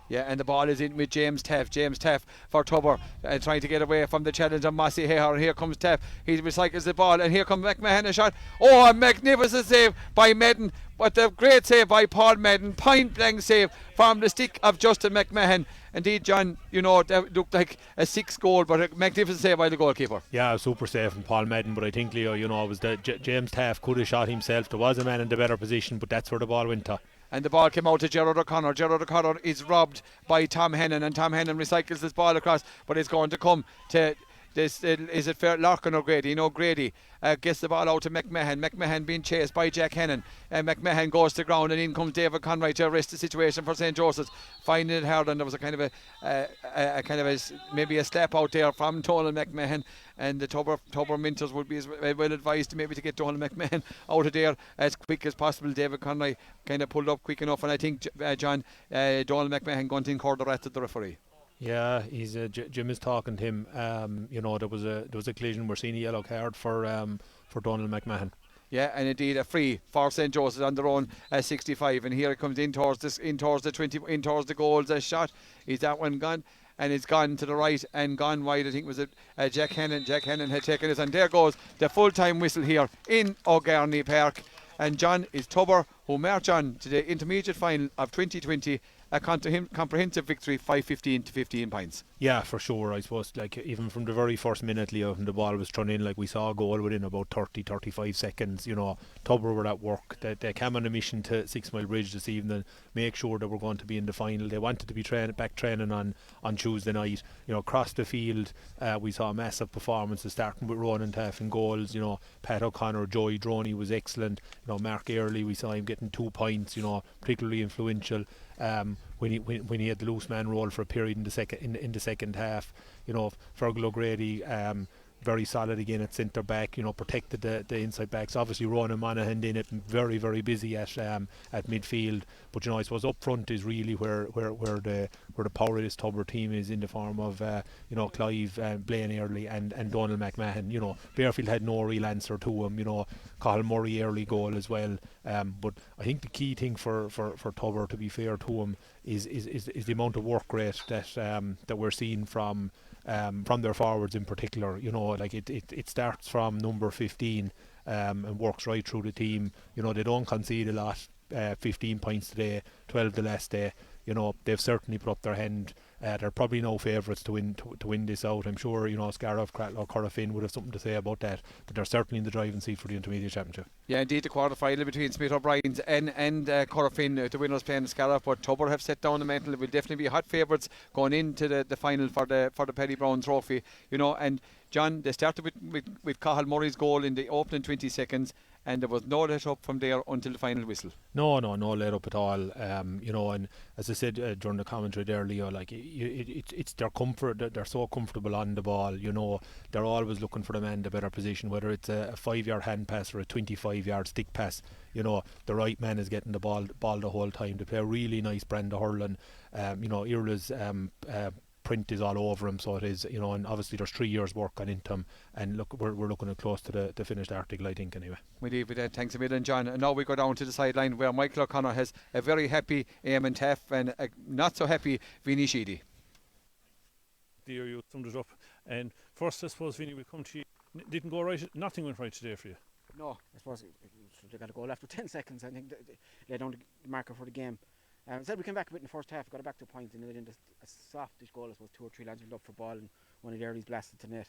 Yeah, and the ball is in with James Teff for Tubber, trying to get away from the challenge on Massey Hayher, and here comes Teff. He recycles the ball, and here comes McMahon, a shot. A magnificent save by Medden, but a great save by Paul Medden, point blank save from the stick of Justin McMahon. Indeed, John, that looked like a 6 goal, but a magnificent save by the goalkeeper. Yeah, super save from Paul Medden, but I think, Leo, it was that James Taff could have shot himself. There was a man in the better position, but that's where the ball went to. And the ball came out to Gerard O'Connor. Gerard O'Connor is robbed by Tom Hennon, and Tom Hennon recycles this ball across, but it's going to come to Is it fair? Larkin or Grady? Grady gets the ball out to McMahon. McMahon being chased by Jack Hennon. McMahon goes to ground, and in comes David Conroy to arrest the situation for St. Joseph's. Finding it hard, and there was a kind of maybe a slap out there from Donald McMahon. And the Tubber Minters would be as well advised maybe to get Donald McMahon out of there as quick as possible. David Conroy kind of pulled up quick enough, and I think John Donald McMahon going to incur the wrath of the referee. Yeah, he's Jim is talking to him. There was a collision. We're seeing a yellow card for Donald McMahon. Yeah, and indeed a free for St. Joseph's on their own 65, and here it comes in towards the 20, in towards the goals. A shot, is that one gone? And it's gone to the right and gone wide. I think it was Jack Hennon. Jack Hennon had taken it, and there goes the full-time whistle here in O'Garney Park. And John is Tubber, who march on to the intermediate final of 2020. A comprehensive victory, 5-15 to 15 points. Yeah, for sure. I suppose, even from the very first minute, Leo, when the ball was thrown in, we saw a goal within about 30-35 seconds. Tubber were at work. They came on a mission to 6 Mile Bridge this evening, make sure they were going to be in the final. They wanted to be back training on Tuesday night. Across the field, we saw massive performances, starting with Ronan Taff in goals. Pat O'Connor, Joey Droney was excellent. Mark Early, we saw him getting 2 points. Particularly influential. When he had the loose man role for a period in the second half. Fergal O'Grady very solid again at centre back, protected the inside backs. Obviously Ronan Monaghan in it, very, very busy at midfield. But I suppose up front is really where the power of this Tubber team is, in the form of Clive, Blaine Early and Donald McMahon. Bardfield had no real answer to him. Cathal Murray early goal as well. But I think the key thing for Tubber, to be fair to him, is the amount of work rate that we're seeing from their forwards in particular. It starts from number 15 and works right through the team. They don't concede a lot. 15 points today, 12 the last day. They've certainly put up their hand. They're probably no favourites to win this out. I'm sure Scariff, Cratloe, Corofin would have something to say about that, but they're certainly in the driving seat for the intermediate championship. Yeah, indeed, the quarter final between Smith O'Brien's and Corofin, the winners playing Scariff, but Tubber have set down the mantle. Will definitely be hot favourites going into the final for the Paddy Brown Trophy. And John, they started with Cathal Murray's goal in the opening 20 seconds. And there was no let up from there until the final whistle. No let up at all. And as I said during the commentary there, Leo, it's their comfort. They're so comfortable on the ball. They're always looking for the man in the better position, whether it's a 5-yard hand pass or a 25-yard stick pass. The right man is getting the ball the whole time. They play a really nice brand of hurling. Irla's print is all over him, so it is, and obviously there's 3 years work on into him, and look, we're looking at close to the finished article, I think, anyway. We leave with that. Thanks a million, John. And now we go down to the sideline where Michael O'Connor has a very happy Eamon Taff and a not so happy Vinny Sheedy. Dear, you summed it up. And first, I suppose, Vinny, we come to you. Didn't go right. Nothing went right today for you. No, I suppose they got a goal after 10 seconds. I think they don't the marker for the game. Instead, we came back a bit in the first half, got it back to a point, and then a softish goal. I suppose 2 or 3 lads went up for ball, and one of the earlies blasted to net.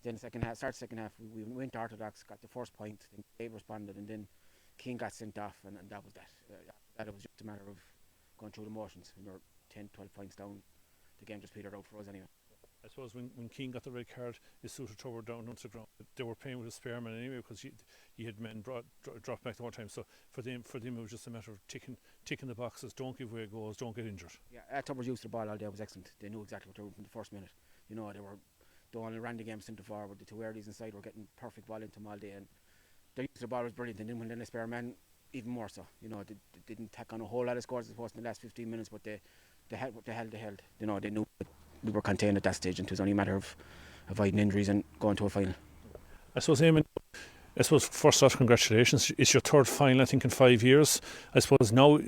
Then second half, we went orthodox, got the first point. Then Dave responded, and then Keane got sent off, and that was that. That it was just a matter of going through the motions. We were 10, 12 points down. The game just petered out for us anyway. I suppose when Keane got the red card, it suited Tubber down onto the ground. They were playing with a spare man anyway, because he had men dropped back the one time. So for them it was just a matter of ticking the boxes. Don't give away goals. Don't get injured. Yeah, Tubber's use of the ball all day was excellent. They knew exactly what they were from the first minute. They were doing a random game centre forward. The 2 earlies inside were getting perfect ball into them all day, and their use of the ball was brilliant. And then when they spare man, even more so. They didn't tack on a whole lot of scores as opposed to the last 15 minutes, but they held what they held. They knew we were contained at that stage, and it was only a matter of avoiding injuries and going to a final. I suppose, Eamon, first off, congratulations. It's your 3rd final, I think, in 5 years. I suppose now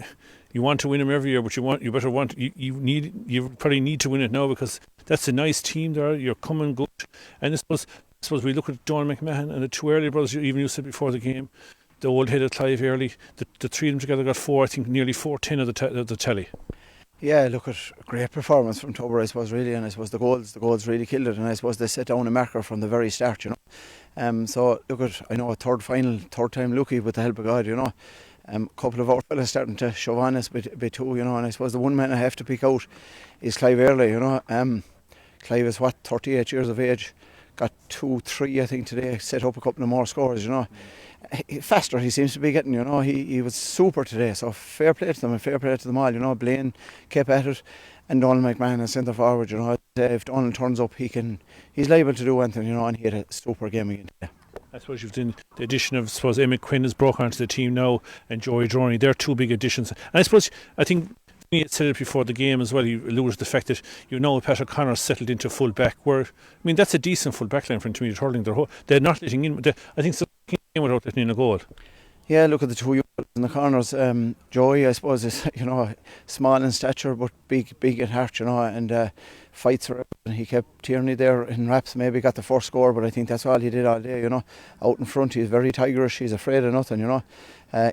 you want to win them every year, but you probably need to win it now, because that's a nice team there. You're coming good, and I suppose we look at Donald McMahon and the 2 early brothers. You said before the game, the old head of Clive Early. The 3 of them together got 4. I think nearly 4-10 of the tally. Yeah, look at a great performance from Tubber, I suppose, really, and I suppose the goals really killed it, and I suppose they set down a marker from the very start, So look at, I know, a 3rd final, 3rd time lucky with the help of God, couple of our fellas starting to shove on us a bit too, and I suppose the one man I have to pick out is Clive Early, Clive is 38 years of age, got 2-3 I think today, set up a couple of more scores, you know. Faster he seems to be getting, you know. He was super today, so fair play to them and fair play to them all, you know. Blaine kept at it, and Donald McMahon as centre forward, you know. If Donald turns up, he's liable to do anything, you know, and he had a super game again today. I suppose you've done the addition of, I suppose, Emmett Quinn has broke onto the team now, and Joey Droney. They're two big additions. And I think he had said it before the game as well. He alluded to the fact that, you know, Patrick Connor settled into full back, where, I mean, that's a decent full back line for intermediate hurling. They're not letting in, I think, so without letting in a goal. Yeah, look at the two young fellas in the corners. Joey, I suppose, is, you know, small in stature but big at heart, you know, and fights for it. He kept Tierney there in wraps, maybe got the first score, but I think that's all he did all day, you know. Out in front, he's very tigerish, he's afraid of nothing, you know.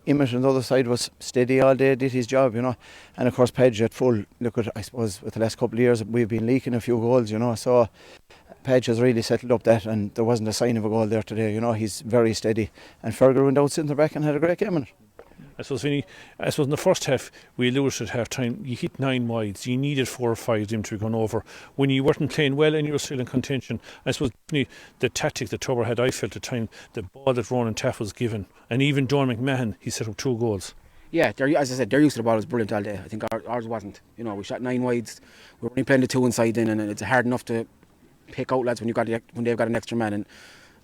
Emmett on the other side was steady all day, did his job, you know. And of course, Pedge at full. Look at, I suppose, with the last couple of years, we've been leaking a few goals, you know, so Pedge has really settled up that, and there wasn't a sign of a goal there today, you know. He's very steady, and Fergal went out centre back and had a great game in it. I suppose in the first half, we alluded at half time, you hit 9 wides, you needed 4 or 5 of them to be gone over. When you weren't playing well and you were still in contention, I suppose the tactic that Tubber had, I felt at the time, the ball that Ronan Taff was given, and even Don McMahon, he set up 2 goals. Yeah, as I said, their use of the ball was brilliant all day. I think ours wasn't. You know, we shot 9 wides, we were only playing the 2 inside then, and it's hard enough to pick out lads when they've got an extra man. And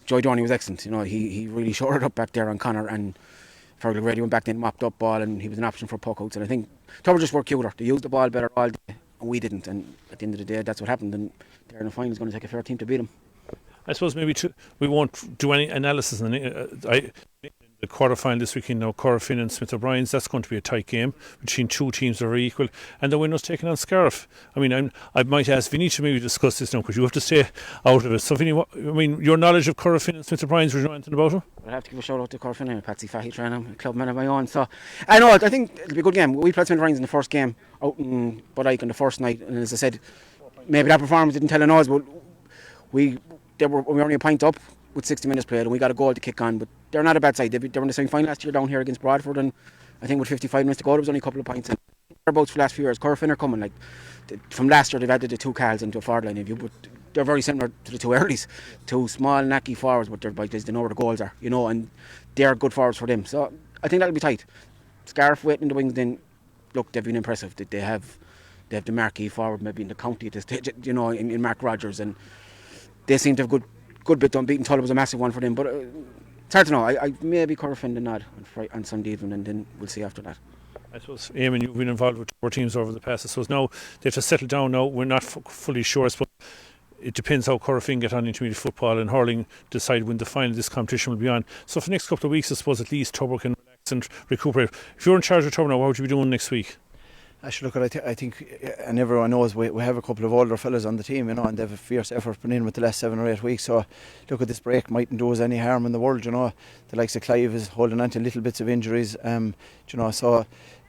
Joy Dorney was excellent. You know, he really shored up back there on Connor, and Fergal Grady went back then, mopped up ball, and he was an option for puck outs. And I think Tubber just worked cuter. They used the ball better all day, and we didn't. And at the end of the day, that's what happened. And they're in the final, is going to take a fair team to beat them. I suppose maybe we won't do any analysis in the quarter-final this weekend now. Corofin and Smith O'Brien's, that's going to be a tight game between 2 teams that are equal, and the winner's taking on Scariff. I mean, I might ask Vinny to maybe discuss this now, because you have to stay out of it. So Vinny, your knowledge of Corofin and Smith O'Brien's, would you know anything about them? I'd have to give a shout out to Corofin and Patsy Fahy training, a club man of my own. So I know, I think it'll be a good game. We played Smith O'Brien's in the first game out in Budike on the first night, and as I said, maybe that performance didn't tell us, but we were only a point up with 60 minutes played, and we got a goal to kick on. But they're not a bad side. They were in the semi-final last year down here against Bradford, and I think with 55 minutes to go, there was only a couple of points. And thereabouts for the last few years, Corofin are coming. Like from last year, they've added the 2 Carls into a forward line of view, but they're very similar to the 2 Earlys. 2 small, knacky forwards, but they're bikers. They know where the goals are, you know, and they're good forwards for them. So I think that'll be tight. Scarf waiting in the wings. Then look, they've been impressive. They have the marquee forward maybe in the county at this stage, you know, in Mark Rogers, and they seem to have good bit done. Beating Tulla was a massive one for them, but it's hard to know. I maybe Corofin the nod on Sunday evening, and then we'll see after that. I suppose, Eamon, you've been involved with 4 teams over the past. I suppose now they have to settle down now. We're not fully sure. I suppose it depends how Corofin get on intermediate football, and hurling decide when the final of this competition will be on. So for the next couple of weeks, I suppose at least Tubber can relax and recuperate. If you're in charge of Tubber now, what would you be doing next week? I should look at. I think, and everyone knows we have a couple of older fellas on the team, you know, and they've a fierce effort put in with the last 7 or 8 weeks. So, look at this break mightn't do us any harm in the world, you know. The likes of Clive is holding on to little bits of injuries, you know. So,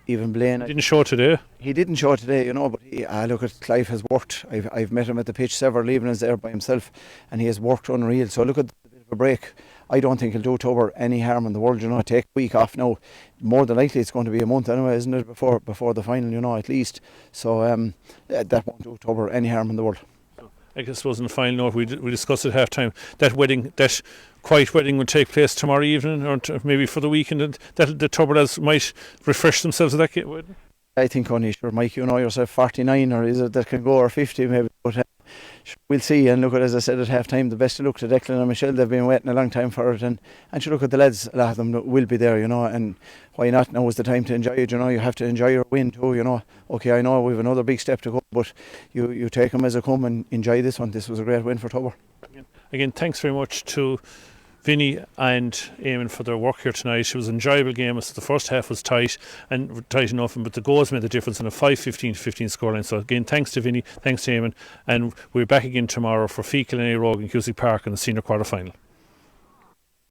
even Blaine. He didn't show today. He didn't show today, you know. But look at Clive has worked. I've met him at the pitch several evenings there by himself, and he has worked unreal. So look at the bit of a break. I don't think he'll do Tubber any harm in the world, you know. Take a week off now. More than likely it's going to be a month anyway, isn't it, before the final, you know, at least. So that won't do Tubber any harm in the world. I suppose in the final note we discussed at half time that quiet wedding will take place tomorrow evening, or maybe for the weekend, and that the Tubberlads might refresh themselves at that wedding. I think only, sure, Mike, you know yourself, 49 or is it that can go, or 50 maybe, but we'll see. And look at, as I said at half time, the best of luck to Declan and Michelle. They've been waiting a long time for it, and you look at the lads, a lot of them will be there, you know, and why not? Now is the time to enjoy it, you know. You have to enjoy your win too, you know. Okay, I know we've another big step to go, but you take them as they come and enjoy this one. This was a great win for Tubber. Again, thanks very much to Vinny and Eamon for their work here tonight. It was an enjoyable game. The first half was tight enough, but the goals made the difference in a 5-15 to 15 scoreline. So again, thanks to Vinny, thanks to Eamon, and we're back again tomorrow for Fecal and A Rogue in Cusick Park in the senior quarter final.